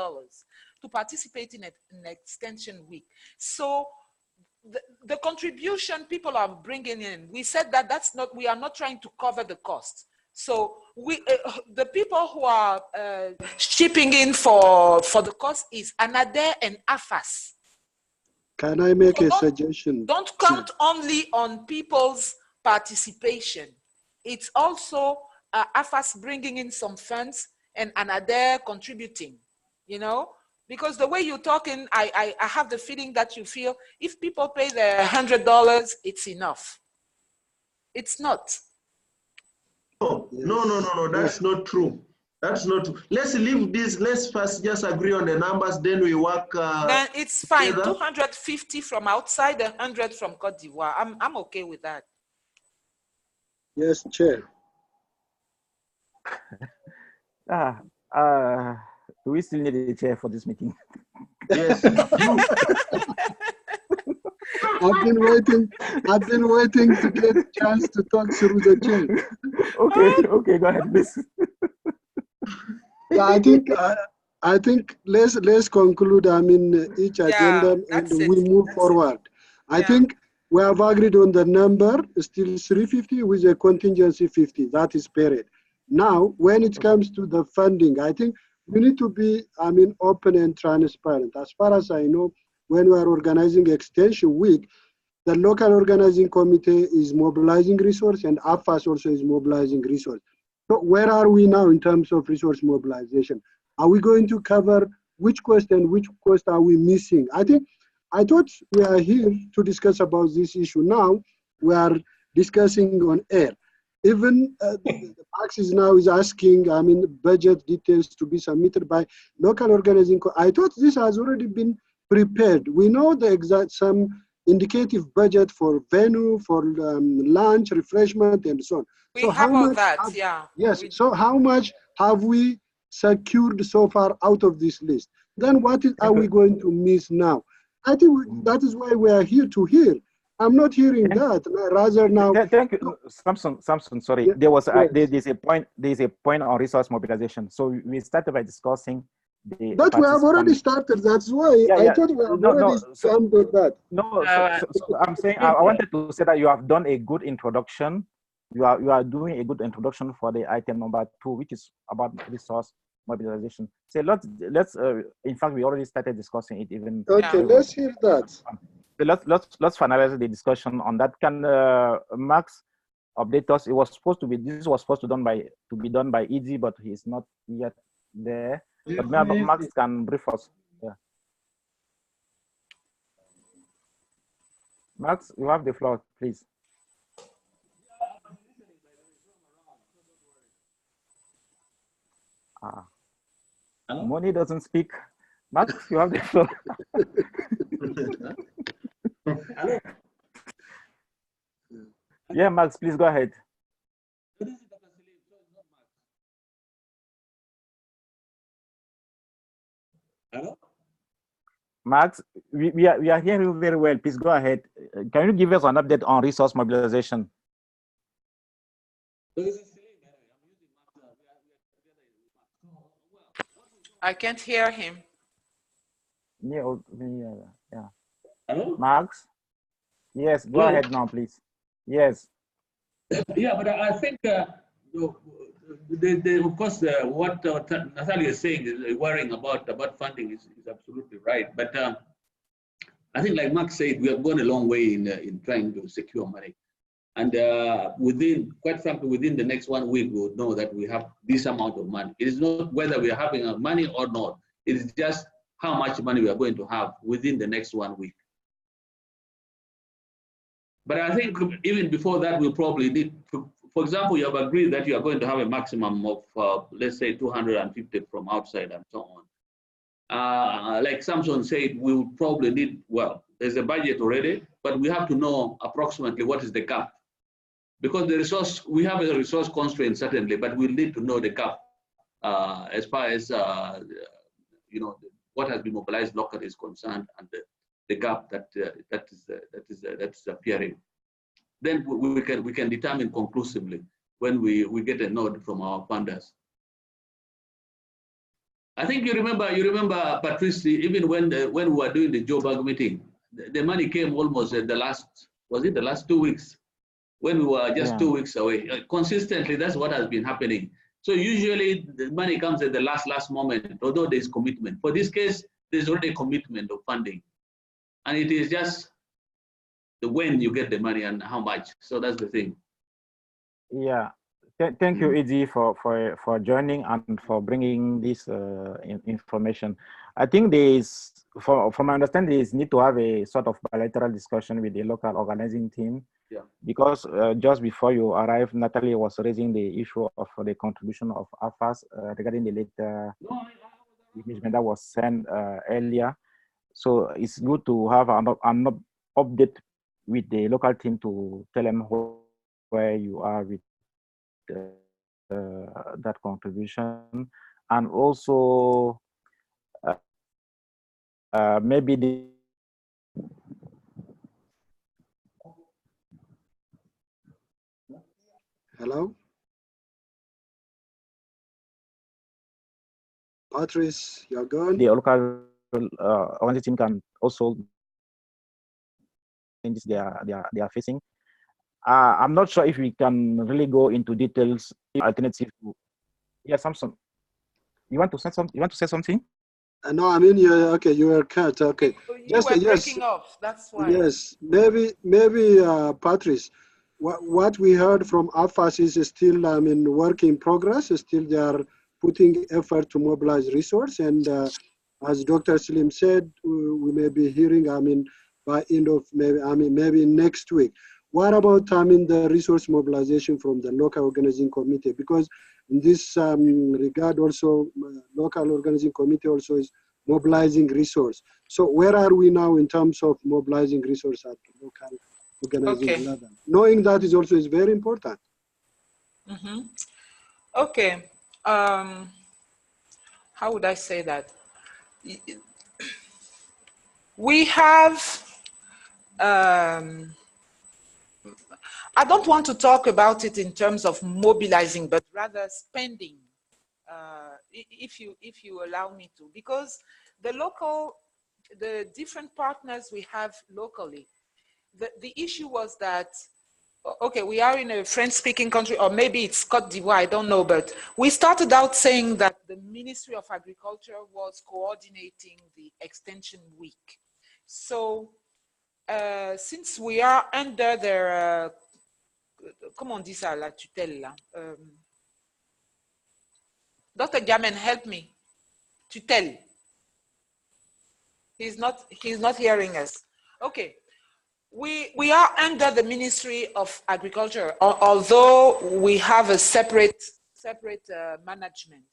to participate in an extension week. So the contribution people are bringing in, we said that we are not trying to cover the cost. So the people who are chipping in for the cost is ANADER and AFAS. Can I make a suggestion? Don't count only on people's participation. It's also AFAS bringing in some funds and ANADER contributing, you know? Because the way you're talking, I have the feeling that you feel if people pay their $100, it's enough. It's not. No, that's not true. That's not true. Let's leave this. Let's first just agree on the numbers, then we work. Then it's fine. Together. 250 from outside, 100 from Cote d'Ivoire. I'm okay with that. Yes, Chair. Do we still need a chair for this meeting? Yes. I've been waiting to get a chance to talk through the chair. Okay, go ahead, please. Yeah, I think let's conclude. I mean, each agenda and we move forward. I think we have agreed on the number, still 350 with a contingency 50. That is period. Now, when it comes to the funding, I think we need to be, open and transparent. As far as I know, when we are organizing Extension Week, the local organizing committee is mobilizing resources and AFAS also is mobilizing resources. So where are we now in terms of resource mobilization? Are we going to cover which cost and which cost are we missing? I thought we are here to discuss about this issue. Now we are discussing on air. Even Max is asking, budget details to be submitted by local organizing. I thought this has already been prepared. We know the exact some indicative budget for venue, for lunch, refreshment, and so on. We so have how all much that, yeah. Yes, so how much have we secured so far out of this list? Then what are we going to miss now? I think that is why we are here to hear. I'm not hearing that. Rather now. Thank you, Samson. Sorry, Yeah, there was yes. there's a point. There's a point on resource mobilization. So we started by discussing the. But we have already started. That's why I thought we have already done that. No, so I'm saying I wanted to say that you have done a good introduction. You are doing a good introduction for the item number 2, which is about resource mobilization. So let's in fact we already started discussing it even. Okay, let's hear that. So let's finalize the discussion on that. Can Max update us? It was supposed to be be done by ED, but he's not yet there. But Max can brief us. Yeah. Max, you have the floor, please. Money doesn't speak. Max, you have the floor. Yeah, Max, please go ahead. Hello? Max, we are hearing you very well. Please go ahead. Can you give us an update on resource mobilization? I can't hear him. Yeah. Hello? Max? Yes, go ahead now, please. Yes. Yeah, but I think, of course, what Natalia is saying is worrying about funding is absolutely right. But I think, like Max said, we have gone a long way in trying to secure money. And quite frankly, within the next 1 week, we'll know that we have this amount of money. It is not whether we are having money or not. It is just how much money we are going to have within the next 1 week. But I think even before that, we'll probably need, for example, you have agreed that you are going to have a maximum of, let's say, 250 from outside and so on. Like Samson said, we will probably need, well, there's a budget already, but we have to know approximately what is the gap. Because the resource, we have a resource constraint certainly, but we'll need to know the gap as far as, what has been mobilized locally is concerned and the gap that is appearing. Then we can determine conclusively when we get a nod from our funders. I think you remember Patrice, even when we were doing the Joburg meeting, the money came almost at the last 2 weeks, when we were just 2 weeks away. Consistently, that's what has been happening. So usually the money comes at the last moment, although there's commitment. For this case, there's already a commitment of funding. And it is just the when you get the money and how much. So that's the thing. Yeah. Thank you, Eddie, for joining and for bringing this information. I think there is, from my understanding, there is need to have a sort of bilateral discussion with the local organizing team. Yeah. Because just before you arrived, Natalie was raising the issue of the contribution of AFAS regarding the later engagement that was sent earlier. So it's good to have an update with the local team to tell them where you are with that contribution, and also maybe the Hello? Patrice, you're gone? the local organizing team can also changes they are facing. I'm not sure if we can really go into details. Alternative to, yeah, Samson, you want to say something? You want to say something? No, I mean, okay. You were cut. Okay. You were breaking off. That's why. Yes, maybe, Patrice. What we heard from AFAS is still, work in progress. Still, they are putting effort to mobilize resource, and as Dr. Slim said, we may be hearing, by end of maybe next week. What about, the resource mobilization from the local organizing committee? Because in this regard, also local organizing committee also is mobilizing resource. So where are we now in terms of mobilizing resource at local organizing level? Knowing that is also very important. Okay. How would I say that? We have, I don't want to talk about it in terms of mobilizing, but rather spending, if you allow me to, because the different partners we have locally, the issue was that, okay, we are in a French-speaking country, or maybe it's Côte d'Ivoire, I don't know, but we started out saying that the Ministry of Agriculture was coordinating the Extension Week. So, since we are under their, comment on dit ça, la tutelle, là? Dr. Gamen, help me. Tutelle. He's not hearing us. Okay. We are under the Ministry of Agriculture, although we have a separate management.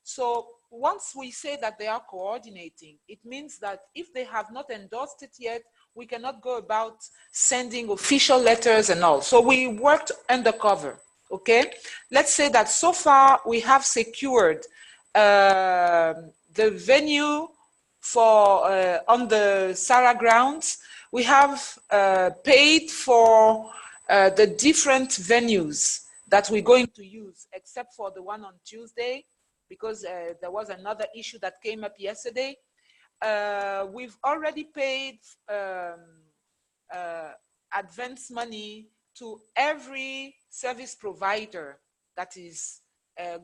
So once we say that they are coordinating, it means that if they have not endorsed it yet, we cannot go about sending official letters and all. So we worked undercover, okay? Let's say that so far we have secured the venue for on the Sarah grounds. We have paid for the different venues that we're going to use, except for the one on Tuesday, because there was another issue that came up yesterday. We've already paid advance money to every service provider that is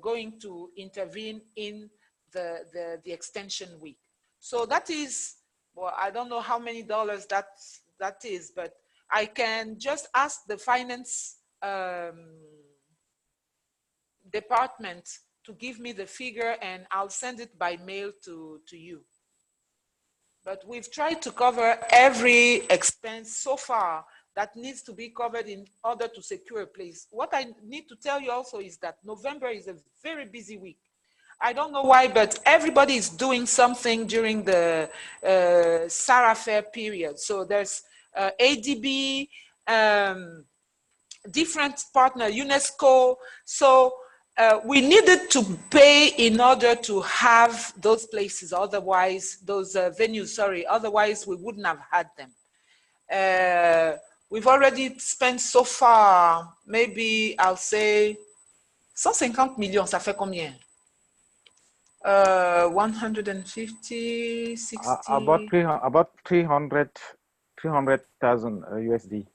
going to intervene in the extension week. So that is, well, I don't know how many dollars that is, but I can just ask the finance department to give me the figure, and I'll send it by mail to you. But we've tried to cover every expense so far that needs to be covered in order to secure a place. What I need to tell you also is that November is a very busy week. I don't know why, but everybody is doing something during the Sarah Fair period. So there's ADB, different partner, UNESCO. So we needed to pay in order to have those places. Otherwise, those venues, sorry, otherwise we wouldn't have had them. We've already spent so far, maybe I'll say 150 millions, ça fait combien? 150, 60. About 300,000 USD.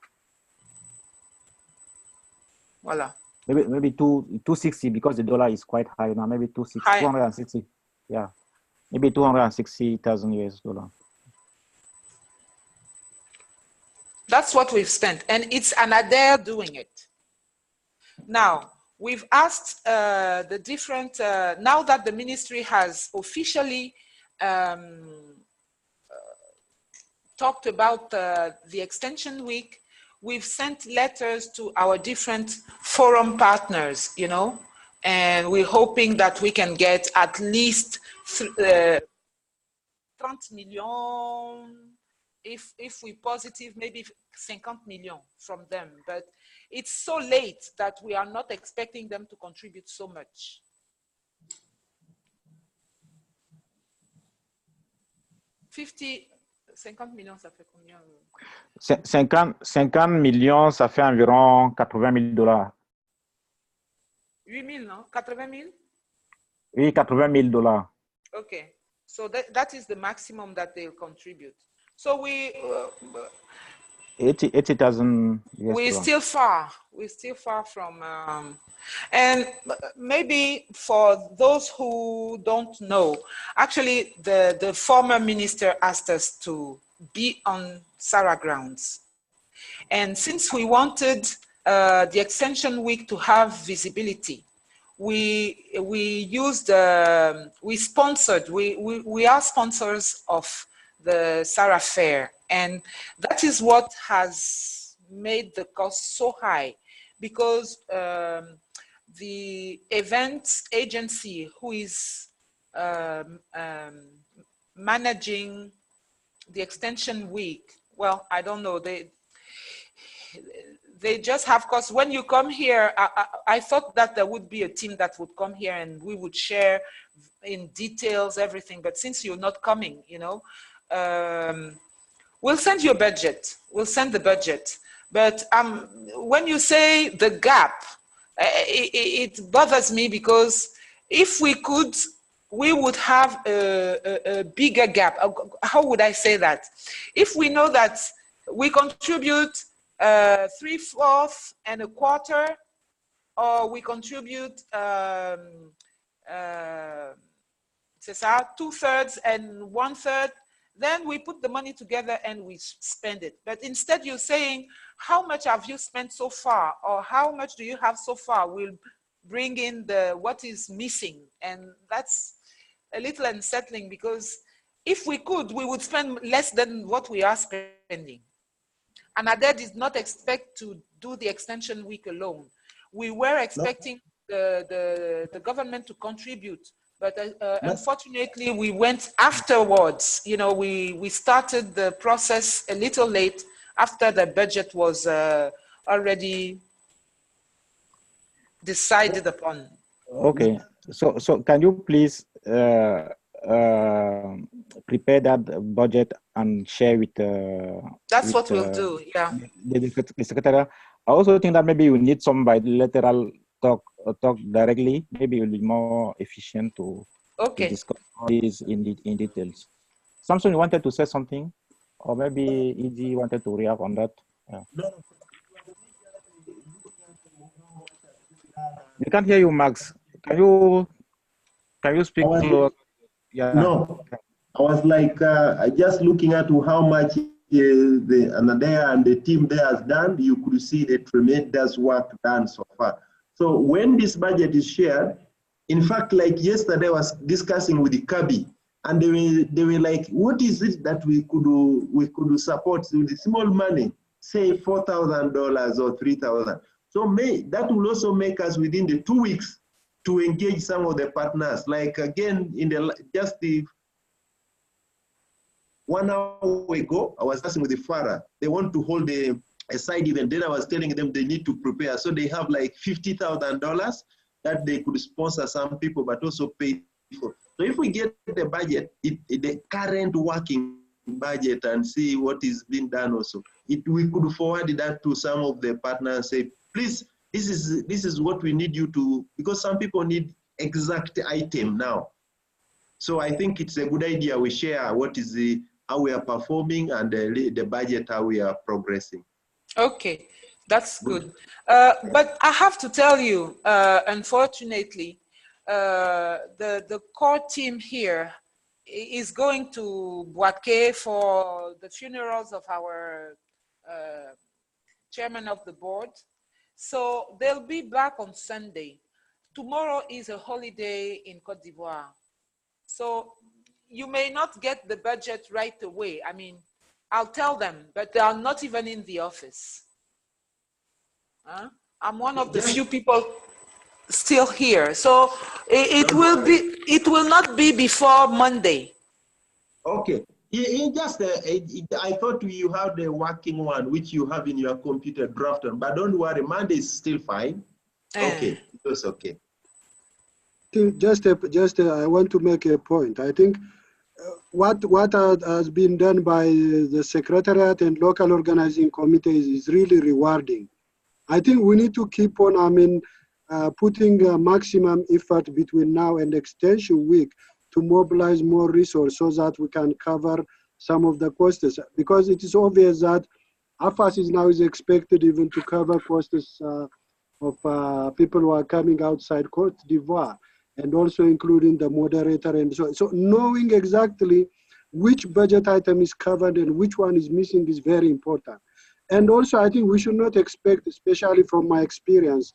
Voilà. Maybe 260 because the dollar is quite high now. Maybe 260. Yeah, maybe 260,000 US dollar. That's what we've spent, and it's ANADER doing it. Now, we've asked the different, now that the ministry has officially talked about the extension week, we've sent letters to our different forum partners, you know, and we're hoping that we can get at least 30 million, if we positive, maybe 50 million from them. But it's so late that we are not expecting them to contribute so much. $50 millions, ça fait combien? 50 millions, ça fait environ 80 000 dollars. 8 000, non? 80 000? Oui, 80 000 dollars. Okay, so that is the maximum that they'll contribute. So we 80,000. We're still far from, and maybe for those who don't know, actually the former minister asked us to be on Sarah grounds. And since we wanted the extension week to have visibility, we are sponsors of the Sarah Fair. And that is what has made the cost so high, because the events agency who is managing the extension week. Well, I don't know. They just have, because when you come here, I thought that there would be a team that would come here and we would share in details everything. But since you're not coming, you know, we'll send you a budget. We'll send the budget. But when you say the gap, it bothers me, because if we could, we would have a bigger gap. How would I say that? If we know that we contribute 3/4 and a quarter, or we contribute 2/3 and 1/3, then we put the money together and we spend it. But instead you're saying, how much have you spent so far, or how much do you have so far? We'll bring in what is missing. And that's a little unsettling, because if we could, we would spend less than what we are spending. And ADED did not expect to do the extension week alone. We were expecting the government to contribute, but unfortunately we went afterwards. You know, we started the process a little late after the budget was already decided upon. Okay, so can you please prepare that budget and share with that's what we'll do, yeah. The secretary. I also think that maybe you need some bilateral talk directly. Maybe it will be more efficient to discuss all these in details. Samson, you wanted to say something, or maybe EG wanted to react on that. Yeah. We can't hear you, Max. Can you speak close? Yeah. No, I was like just looking at how much the Anadea and the team there has done. You could see the tremendous work done so far. So when this budget is shared, in fact, like yesterday I was discussing with the Kabi, and they were like, what is it that we could support with small money, say $4,000 or $3,000. So that will also make us within the 2 weeks to engage some of the partners. Like again, just the 1 hour ago, I was asking with the FARA, they want to hold a side event. Then I was telling them they need to prepare. So they have like $50,000 that they could sponsor some people, but also pay for. So if we get the budget, the current working budget, and see what is being done also, we could forward that to some of the partners and say, please, this is what we need you to, because some people need exact item now. So I think it's a good idea we share what is how we are performing, and the budget, how we are progressing. Okay, that's good. But I have to tell you, unfortunately, the core team here is going to Boaké for the funerals of our chairman of the board. So they'll be back on Sunday. Tomorrow is a holiday in Côte d'Ivoire. So you may not get the budget right away. I mean, I'll tell them, but they are not even in the office. I'm one of the few people still here. So it will not be before Monday. Okay. I thought you have the working one, which you have in your computer drafted, but don't worry, Monday is still fine. Okay, it was okay. I want to make a point. I think what has been done by the Secretariat and local organizing committees is really rewarding. I think we need to keep on, putting a maximum effort between now and extension week to mobilize more resources so that we can cover some of the costs. Because it is obvious that AFAS is expected even to cover costs of people who are coming outside Côte d'Ivoire, and also including the moderator and so on. So knowing exactly which budget item is covered and which one is missing is very important. And also I think we should not expect, especially from my experience,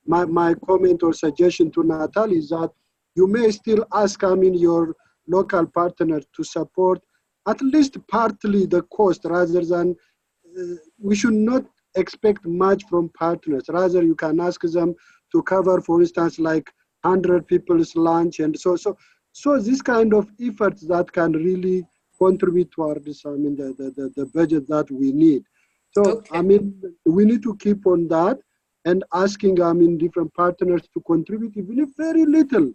my comment or suggestion to Natalie is that you may still ask your local partner to support at least partly the cost, rather than, we should not expect much from partners. Rather, you can ask them to cover, for instance, like 100 people's lunch. And so So this kind of efforts that can really contribute towards, I mean, the budget that we need. So, Okay. I mean, we need to keep on that and asking, I mean, different partners to contribute, even if very little.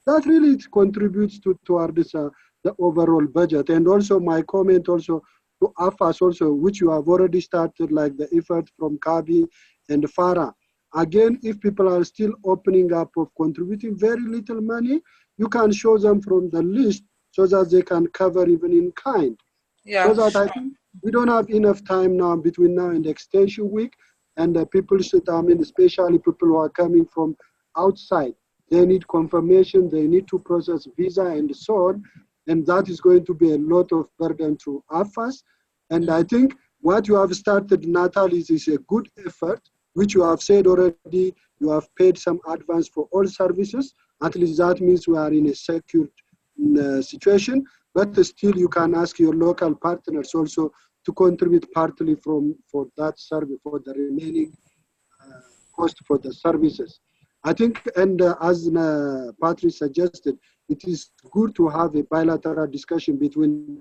That really contributes towards the overall budget. And also my comment also to AFAS also, which you have already started, like the effort from Kabi and Farah. Again, if people are still opening up of contributing very little money, you can show them from the list so that they can cover even in kind. Yeah. So that I think we don't have enough time now between now and the extension week, and people should, I mean, especially people who are coming from outside, they need confirmation, they need to process visa and so on, and that is going to be a lot of burden to AFAS. And I think what you have started, Natalie, is a good effort, which you have said already, you have paid some advance for all services. At least that means we are in a secure situation, but still you can ask your local partners also to contribute partly for that service, for the remaining cost for the services. I think, and as Patrick suggested, it is good to have a bilateral discussion between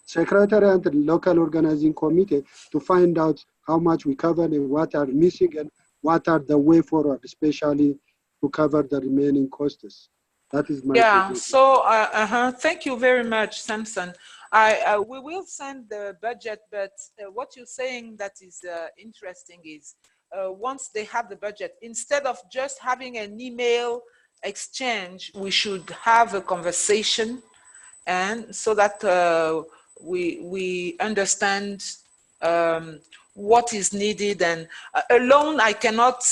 Secretariat and local organizing committee to find out how much we cover and what are missing and what are the way forward, especially to cover the remaining costs. That is my suggestion. So, thank you very much, Samson. We will send the budget, but what you're saying that is interesting is once they have the budget, instead of just having an email exchange, we should have a conversation, and so that we understand what is needed. And alone, I cannot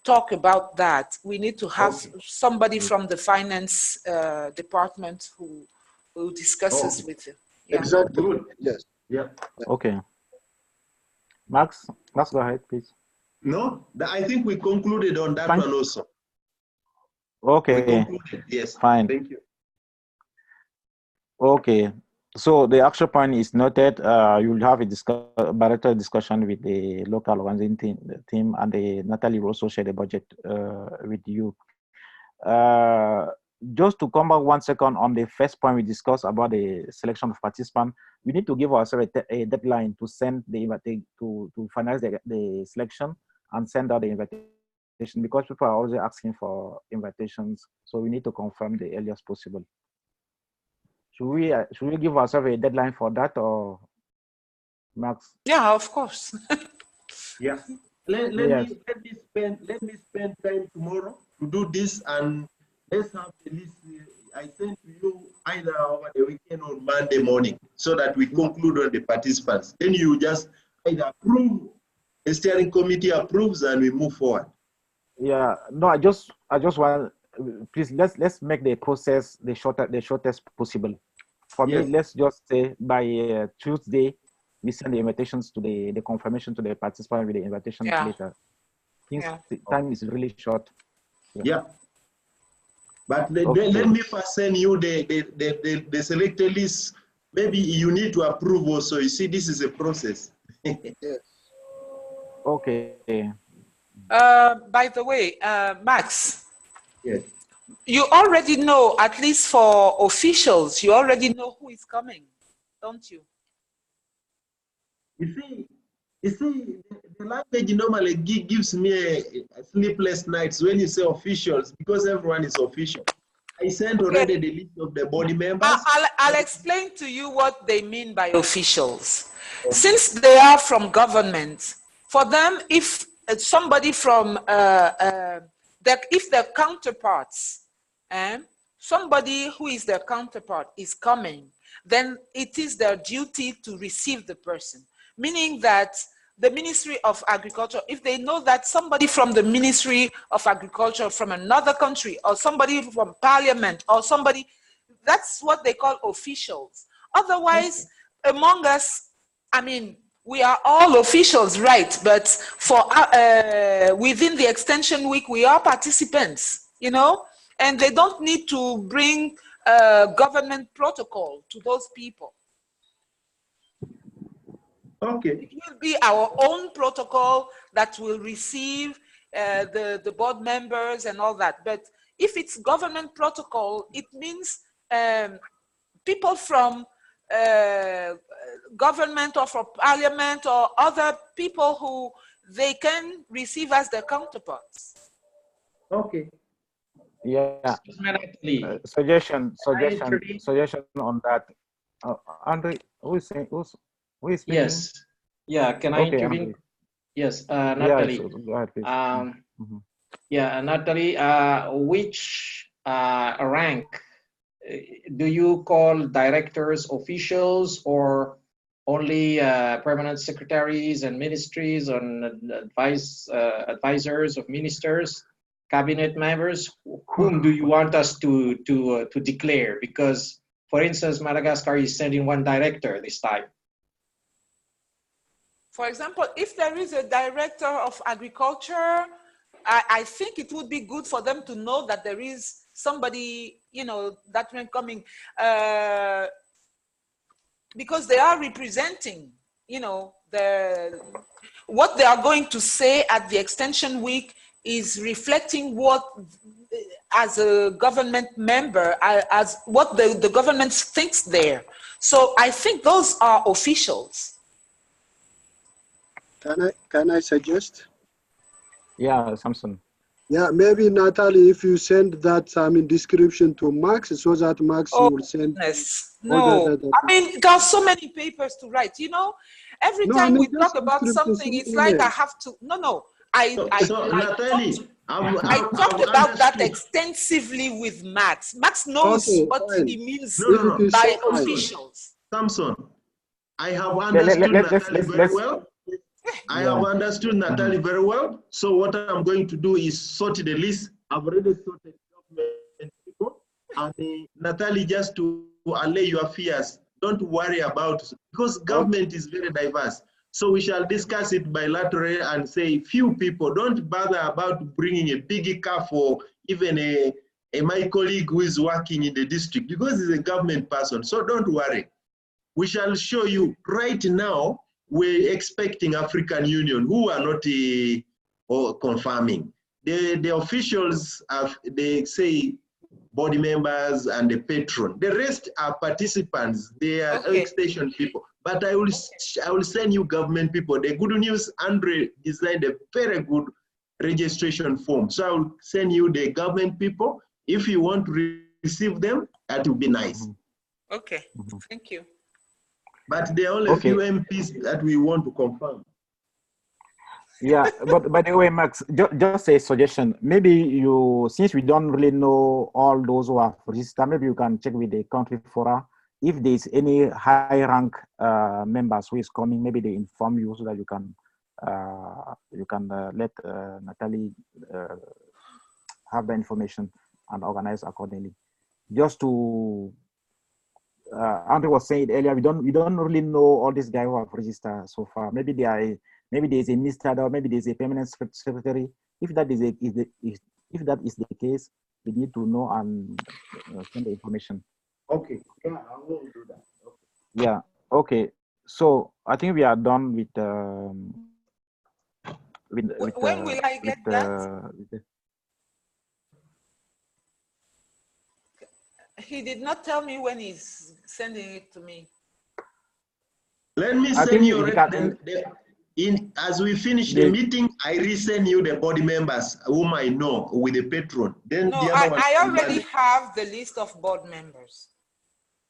talk about that. We need to have somebody from the finance department who discusses with you. Yeah. Exactly. Good. Yes. Yeah. Okay. Max, go ahead, please. No, I think we concluded on that one also. Okay. We concluded. Yes. Fine. Thank you. Okay. So the action point is noted. You'll have a bilateral discussion with the local organizing team, and Natalie will also share the budget with you. Just to come back 1 second on the first point we discussed about the selection of participants, we need to give ourselves a deadline to send to finalize the selection and send out the invitation, because people are always asking for invitations. So we need to confirm the earliest possible. Should we give ourselves a deadline for that, or Max? Yeah, of course. Yeah. Let me spend time tomorrow to do this, and let's have the list I send to you either over the weekend or Monday morning, so that we conclude on the participants. Then you just either approve, the steering committee approves, and we move forward. Yeah. No, I just want, please let's make the process the shortest possible. For me, let's just say by Tuesday we send the invitations to the confirmation to the participant with the invitation later. The time is really short. Yeah. But let me first send you the selected list. Maybe you need to approve also. You see, this is a process. yes. Okay. By the way, Max. Yes. You already know, at least for officials, you already know who is coming, don't you? You see, the language normally gives me a sleepless nights when you say officials, because everyone is official. I sent already the list of the body members. I'll explain to you what they mean by officials. Since they are from government, for them, if somebody from, if their counterparts, somebody who is their counterpart is coming, then it is their duty to receive the person. Meaning that the Ministry of Agriculture, if they know that somebody from the Ministry of Agriculture from another country, or somebody from Parliament, or somebody, that's what they call officials. Otherwise, among us, I mean, we are all officials, right? But for within the extension week, we are participants, you know, and they don't need to bring government protocol to those people. Okay. It will be our own protocol that will receive the board members and all that. But if it's government protocol, it means people from government or from parliament or other people who they can receive as their counterparts. Okay. Yeah. Suggestion on that. Andre, who is speaking? Yes. Yeah. Can I intervene? Andre. Yes, Natalie. Yeah, so go ahead, please. Yeah, Natalie, which rank do you call directors, officials, or only permanent secretaries and ministries and advisors of ministers, cabinet members? Whom do you want us to declare? Because, for instance, Madagascar is sending one director this time. For example, if there is a director of agriculture, I think it would be good for them to know that there is somebody, you know, that when coming, because they are representing, you know, what they are going to say at the extension week is reflecting what, as a government member, as what the government thinks there. So I think those are officials. Can I suggest? Yeah, Samson. Yeah, maybe Natalie, if you send that description to Max, so that Max will send. Goodness. No, I mean, there are so many papers to write. You know, every time we talk about something, it's like I have to. No. I talked about that extensively with Max. Max knows what he means by officials. Samson, I have understood Natalie very well. I have understood Natalie very well. So what I'm going to do is sort the list. I've already sorted government people. And Natalie, just to allay your fears, don't worry about it, because government is very diverse. So we shall discuss it bilaterally and say few people. Don't bother about bringing a big car for even my colleague who is working in the district, because he's a government person. So don't worry. We shall show you right now. We're expecting African Union, who are not confirming. The officials, they say body members and the patron. The rest are participants. They are extension people. But I will send you government people. The good news, Andre designed a very good registration form. So I will send you the government people. If you want to receive them, that would be nice. Okay, thank you. But there are only a few MPs that we want to confirm. Yeah, but by the way, Max, just a suggestion. Maybe you, since we don't really know all those who are registered, maybe you can check with the country fora. If there's any high rank members who is coming, maybe they inform you so that you can let Natalie have the information and organize accordingly. Just to Andre was saying earlier, we don't really know all these guys who have registered so far. Maybe there's a minister, or maybe there's a permanent secretary. If that is the case, we need to know and send the information. Okay. Yeah, I will do that. Okay. Yeah. Okay. So I think we are done with. When will I get that? He did not tell me when he's sending it to me. Let me send you as we finish the meeting, I resend you the body members whom I know with the patron. Then no, the other I already have the list of board members.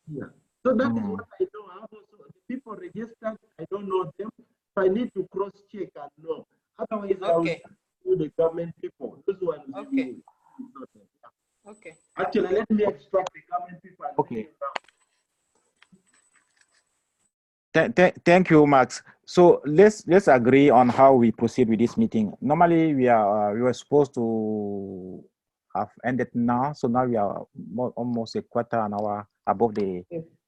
Yeah. So that is what I know. I have also the people registered, I don't know them. So I need to cross check and know. Otherwise, I will do the government people. Those ones. Okay. Okay. Actually, let me extract the government people. And thank you, Max. So let's agree on how we proceed with this meeting. Normally, we were supposed to have ended now. So now we are almost a quarter an hour above the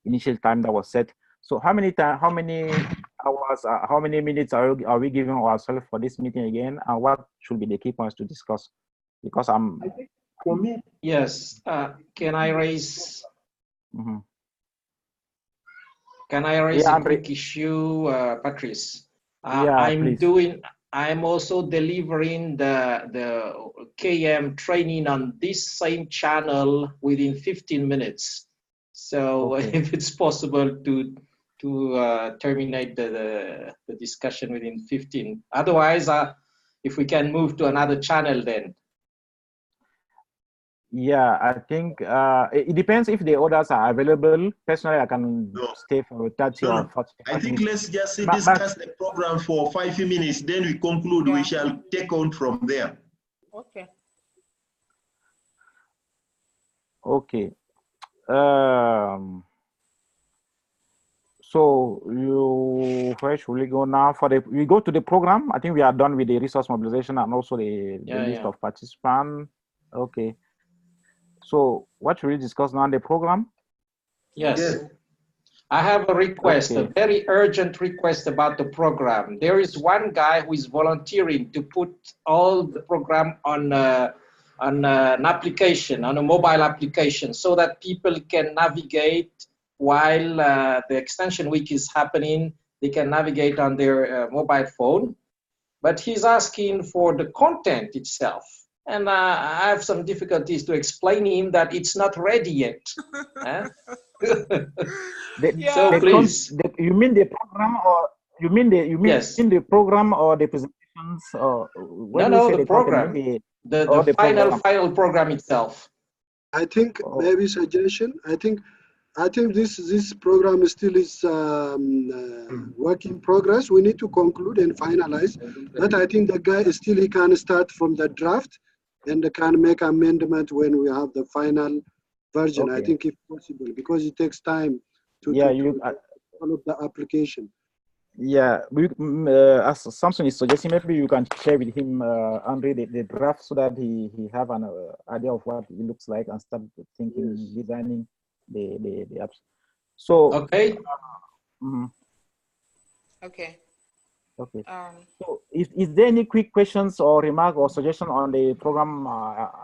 initial time that was set. So how many hours, how many minutes are we giving ourselves for this meeting again? And what should be the key points to discuss? Because I think for me. Yes. Can I raise? Can I raise a quick issue, Patrice? I'm also delivering the KM training on this same channel within 15 minutes. So Okay. if it's possible to terminate the discussion within 15. Otherwise, if we can move to another channel then. Yeah, I think it depends if the orders are available. Personally, I can stay for 30 or 45 I think minutes. let's just discuss the program for 5 minutes, then we conclude. Yeah. We shall take on from there. Okay. Okay. So where should we go now? We go to the program. I think we are done with the resource mobilization and also the list of participants. Okay. So what should we discuss now? The program? Yes. I have a request, Okay. a very urgent request about the program. There is one guy who is volunteering to put all the program on an application, on a mobile application, so that people can navigate while the extension week is happening. They can navigate on their mobile phone, but he's asking for the content itself. And I have some difficulties to explain him that it's not ready yet. So please. You mean the program, or you mean the program or the presentations? Or No, the program. The final program itself. I think maybe suggestion. I think this program still is work in progress. We need to conclude and finalize. But I think the guy still, he can start from the draft and can make amendment when we have the final version. I think if possible, because it takes time to develop the application. Yeah, as Samson is suggesting, maybe you can share with him, Andre, the draft, so that he have an idea of what it looks like and start thinking, designing the apps. So okay. Okay. Okay. So is there any quick questions or remark or suggestion on the program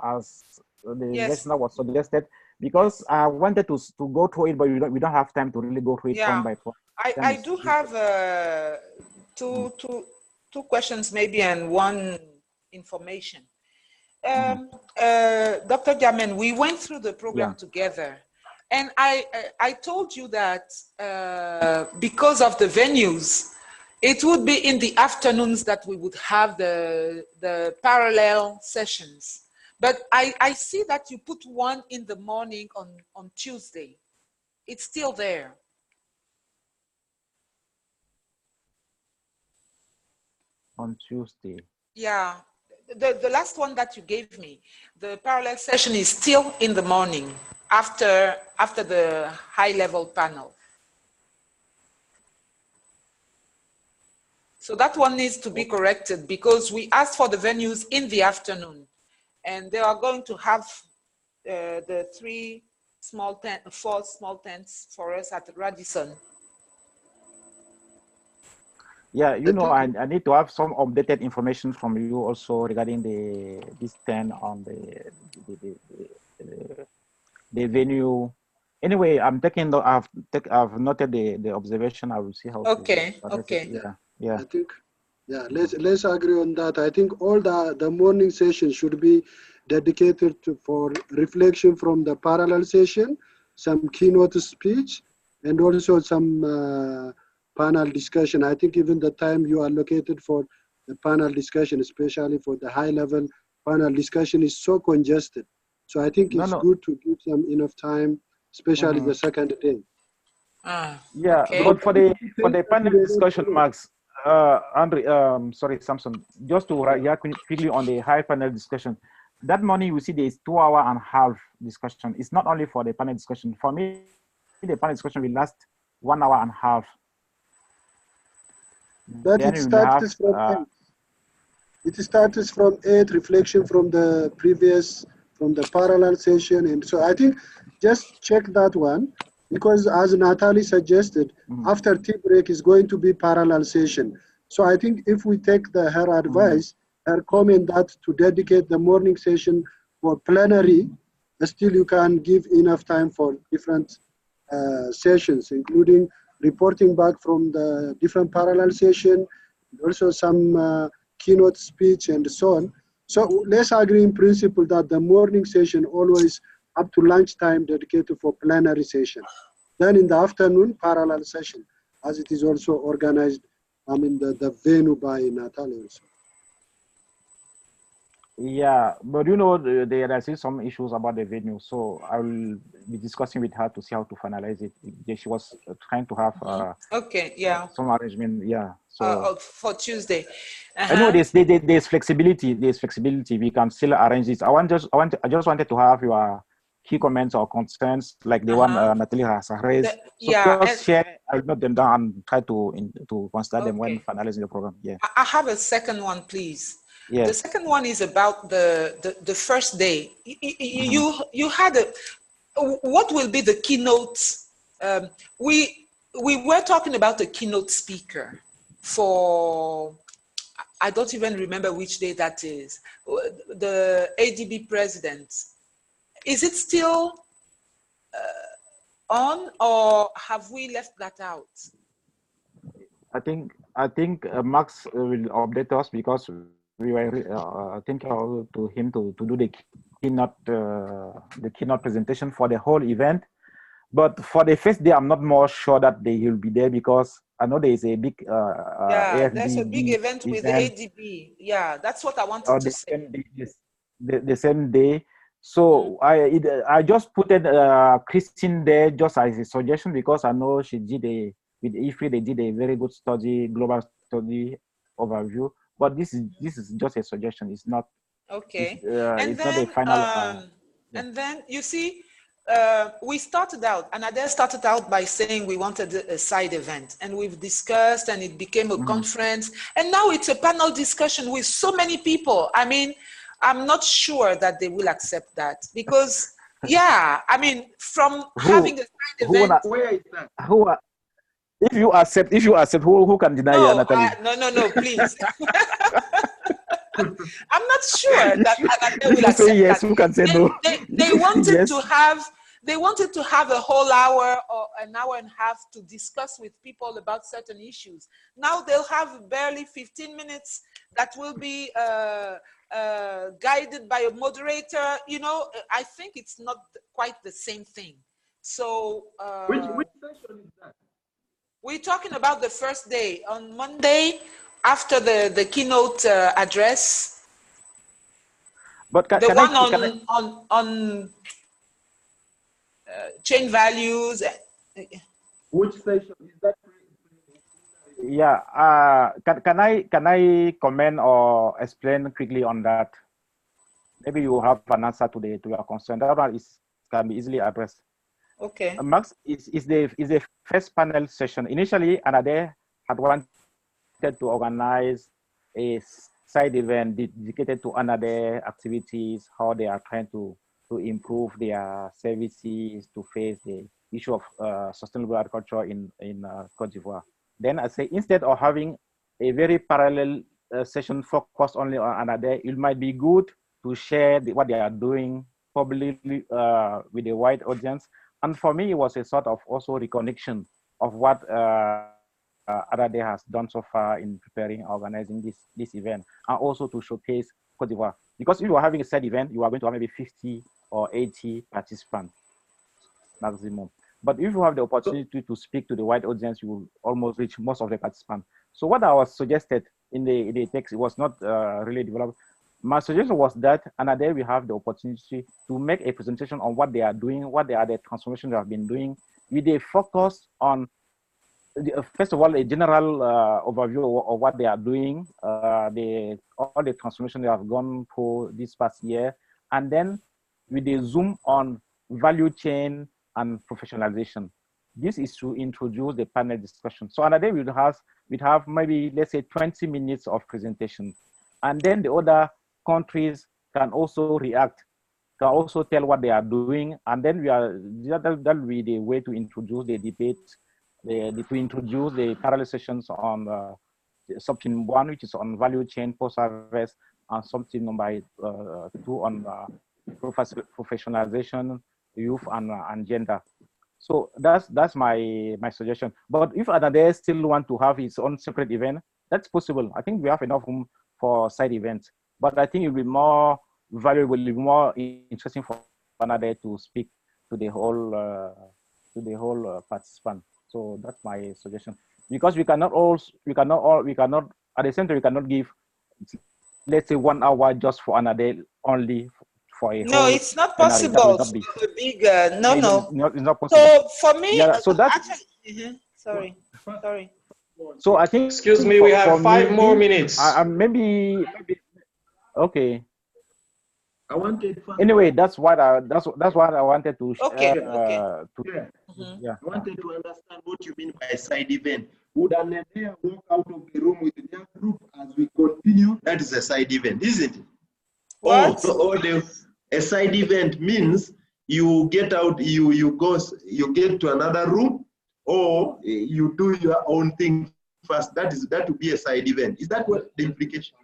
as the version that was suggested? Because I wanted to go through it, but we don't have time to really go through it point by point. I do have two questions maybe and one information. Dr. Jamin, we went through the program together, and I told you that because of the venues, it would be in the afternoons that we would have the parallel sessions. But I see that you put one in the morning on Tuesday. It's still there. On Tuesday. Yeah, the last one that you gave me, the parallel session is still in the morning after the high-level panel. So that one needs to be corrected, because we asked for the venues in the afternoon, and they are going to have the 4 small tents for us at Radisson. Yeah, you know, I need to have some updated information from you also regarding this tent on the venue. Anyway, I'm taking I've noted the observation. I will see how. Okay. Yeah. I think, let's agree on that. I think all the morning session should be dedicated for reflection from the parallel session, some keynote speech, and also some panel discussion. I think even the time you allocated for the panel discussion, especially for the high-level panel discussion, is so congested. So I think it's good to give them enough time, especially the second day. Yeah, but for the panel discussion, Max, Andre, sorry, Samson, just to react quickly on the high panel discussion. That morning, we see there is 2.5 discussion. It's not only for the panel discussion. For me, the panel discussion will last 1.5 hours. But it starts from 8. It starts from 8, reflection from the previous, from the parallel session. And so I think just check that one, because as Natalie suggested, after tea break is going to be parallel session. So I think if we take her advice, her comment that to dedicate the morning session for plenary, still you can give enough time for different sessions, including reporting back from the different parallel session, also some keynote speech and so on. So let's agree in principle that the morning session always up to lunchtime dedicated for plenary session. Then in the afternoon, parallel session, as it is also organized, the venue by Natalie also. Yeah, but you know, there are still some issues about the venue, so I will be discussing with her to see how to finalize it. She was trying to have okay, yeah, some arrangement, yeah. So for Tuesday. I know there's flexibility. There's flexibility. We can still arrange this. I just wanted to have your key comments or concerns, like the one Natalie has raised. So just share, I'll note them down and try to consider them when finalizing the program. Yeah. I have a second one, please. Yes. The second one is about the first day. You had what will be the keynote? We were talking about the keynote speaker for, I don't even remember which day that is. The ADB president. Is it still on, or have we left that out? I think Max will update us, because we were thinking to him to do the keynote presentation for the whole event. But for the first day, I'm not more sure that he'll be there, because I know there is a big there's a big event with the ADB. Yeah, that's what I wanted to say. The same day. So I just put Christine there just as a suggestion, because I know she did with IFRI, they did a very good study, global study overview. But this is just a suggestion. It's not. Okay. It's not a final. And then you see, we started out, and Adair started out by saying we wanted a side event, and we've discussed, and it became a conference, and now it's a panel discussion with so many people. I mean, I'm not sure that they will accept that, because yeah, I mean, from having a side event. Where is that? If you accept, who can deny you, Natalie? No, please. I'm not sure that they will accept yes, that. Who can say no? They wanted to have a whole hour or an hour and a half to discuss with people about certain issues. Now they'll have barely 15 minutes that will be guided by a moderator. You know, I think it's not quite the same thing. So which session is that? We're talking about the first day on Monday after the keynote address. But the one on chain values. Which session is that? Yeah. Can I comment or explain quickly on that? Maybe you have an answer to your concern. That one can be easily addressed. Okay. Max is the first panel session. Initially, Anade had wanted to organize a side event dedicated to another activities, how they are trying to improve their services to face the issue of sustainable agriculture in Cote d'Ivoire. Then I say, instead of having a very parallel session focused only on another, it might be good to share what they are doing publicly with a wide audience. And for me, it was a sort of also reconnection of what Adade has done so far in preparing, organizing this event, and also to showcase Cote d'Ivoire. Because if you are having a said event, you are going to have maybe 50 or 80 participants maximum. But if you have the opportunity to speak to the wide audience, you will almost reach most of the participants. So what I was suggested in the text, it was not really developed. My suggestion was that another we have the opportunity to make a presentation on what they are doing, what they are the transformations they have been doing, with a focus on, first of all, a general overview of what they are doing, all the transformation they have gone through this past year, and then with a zoom on value chain and professionalization. This is to introduce the panel discussion. So another we'd have maybe, let's say, 20 minutes of presentation, and then the other countries can also react, can also tell what they are doing, and then that will be the way to introduce the debate, to introduce the parallel sessions on subteam 1, which is on value chain post-harvest, and subteam number 2 on professionalization, youth, and gender. So that's my suggestion. But if another still want to have its own separate event, that's possible. I think we have enough room for side events. But I think it will be more valuable, more interesting for another to speak to the whole participant. So that's my suggestion. Because we cannot at the center we cannot give, let's say, 1 hour just for another only for a No, whole it's not plenary. That will possible. not be. A big, no. It's not possible. So for me, yeah, so that, actually, sorry. So I think. Excuse me, we have 5 more minutes. Maybe. Okay. I wanted. Anyway, that's what I wanted to. Okay. I wanted to understand what you mean by side event. Would an idea walk out of the room with their group as we continue? That is a side event, isn't it? What? A side event means you get out, you get to another room, or you do your own thing first. That would be a side event. Is that what the implication?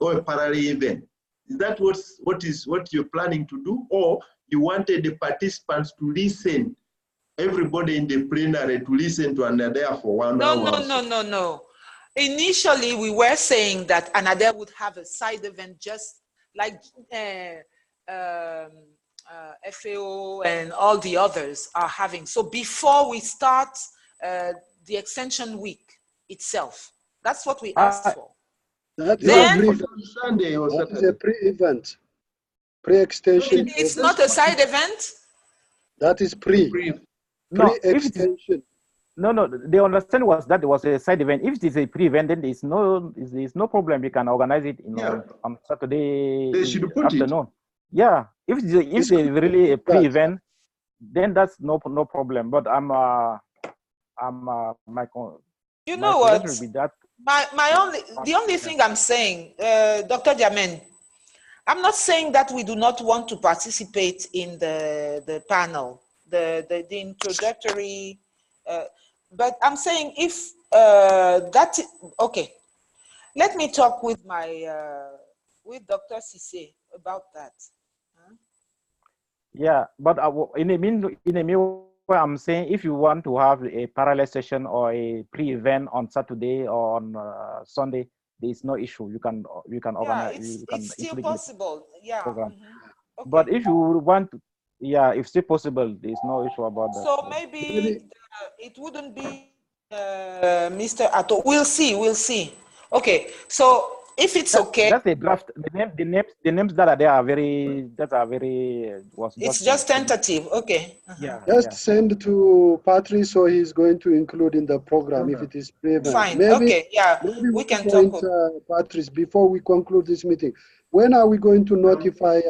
Or a parallel event? Is that what you're planning to do, or you wanted the participants to listen, everybody in the plenary to listen to another for 1 hour? No. Initially, we were saying that another would have a side event just like FAO and all the others are having. So before we start the extension week itself, that's what we asked for. That Then, is Sunday or that is a pre-event, pre-extension. It's not a side event? That is pre-extension. No, the understanding was that it was a side event. If it is a pre-event, then there's no problem. You can organize it on Saturday afternoon. Yeah, if it's really a pre-event, then that's no problem. But you know what? The only thing I'm saying, Dr. Jamen, I'm not saying that we do not want to participate in the panel, the introductory, but I'm saying if okay, let me talk with with Dr. Cissé about that. Yeah, but in a meanwhile, I'm saying if you want to have a parallel session or a pre-event on Saturday or on Sunday, there is no issue. You can organize. It's still possible. Yeah. Okay. But if you want to, if still possible, there is no issue about that. So maybe it wouldn't be Mr. Atto. We'll see. Okay. So if it's okay, that's a draft. The names that are there are very. It's just tentative. Okay. Just send to Patrice, so he's going to include in the program if it is pre-event. Fine. Maybe, okay. Yeah. maybe we can talk. Patrice, before we conclude this meeting, when are we going to notify?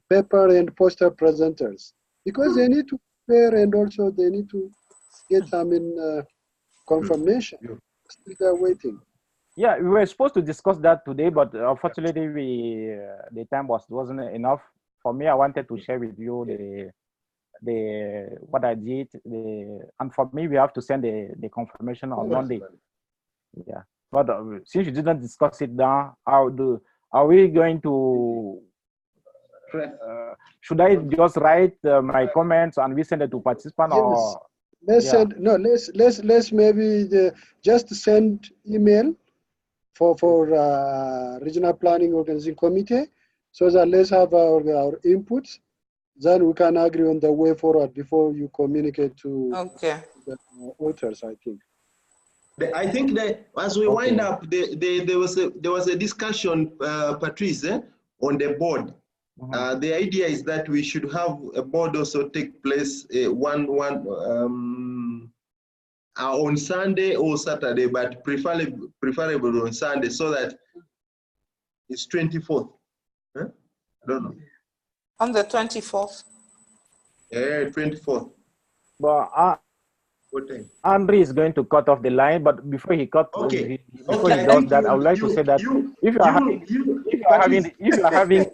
Paper and poster presenters, because they need to prepare and also they need to get confirmation. Still they're waiting. Yeah, we were supposed to discuss that today, but unfortunately, the time wasn't enough. For me, I wanted to share with you what I did. And for me, we have to send the confirmation on Monday. Yeah, but since you didn't discuss it now, are we going to? Should I just write my comments and we send it to participants? Yes. Or let's maybe just send email for regional planning organizing committee, so that let's have our inputs, then we can agree on the way forward before you communicate to the authors. I think that as we wind up, there was a discussion, Patrice, on the board. The idea is that we should have a board also take place on Sunday or Saturday, but preferably on Sunday, so that it's 24th. Huh? I don't know. On the 24th. Yeah, 24th. But Andre is going to cut off the line, but before he does that, I would like to say that if you are having,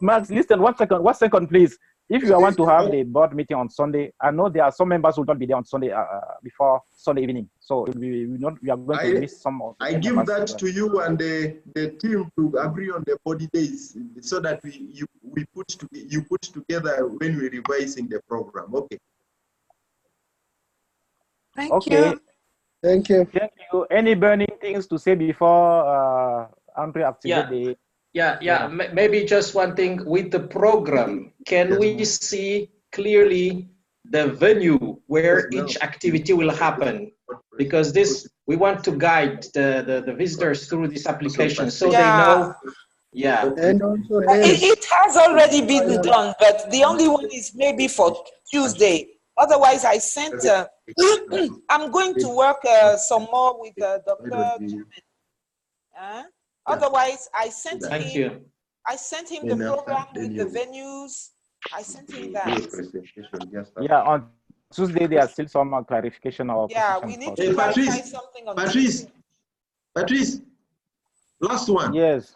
Max, listen, 1 second, please. If you want to have the board meeting on Sunday, I know there are some members who will not be there on Sunday before Sunday evening, so we are going to miss some of. I give that to you and the team to agree on the body days, so that you put together when we're revising the program. Okay. Thank you. Thank you. Any burning things to say before Andre activate the? Yeah. Maybe just one thing with the program. Can we see clearly the venue where each activity will happen? Because this, we want to guide the visitors through this application so they know. Yeah. And also, it has already been done, but the only one is maybe for Tuesday. Otherwise, I sent, I'm going to work some more with Dr. Otherwise, I sent him. I sent him the program with the venues. I sent him that. Yeah, on Tuesday there are still some clarification of. Yeah, we need to clarify something on Tuesday. Patrice, last one. Yes.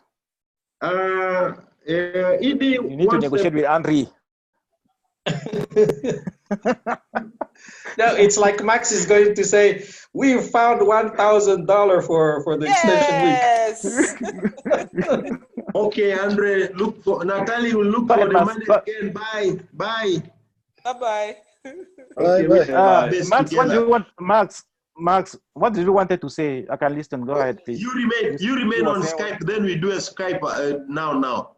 You need to negotiate with Henry. No, it's like Max is going to say, we found $1,000 for the extension week. Okay, Andre, look for Natalie will look for the money again. Bye. Bye. Bye. Max, what do you want? Max, what did you wanted to say? I can listen. Go ahead, please. You remain on Skype. Then we do a Skype now.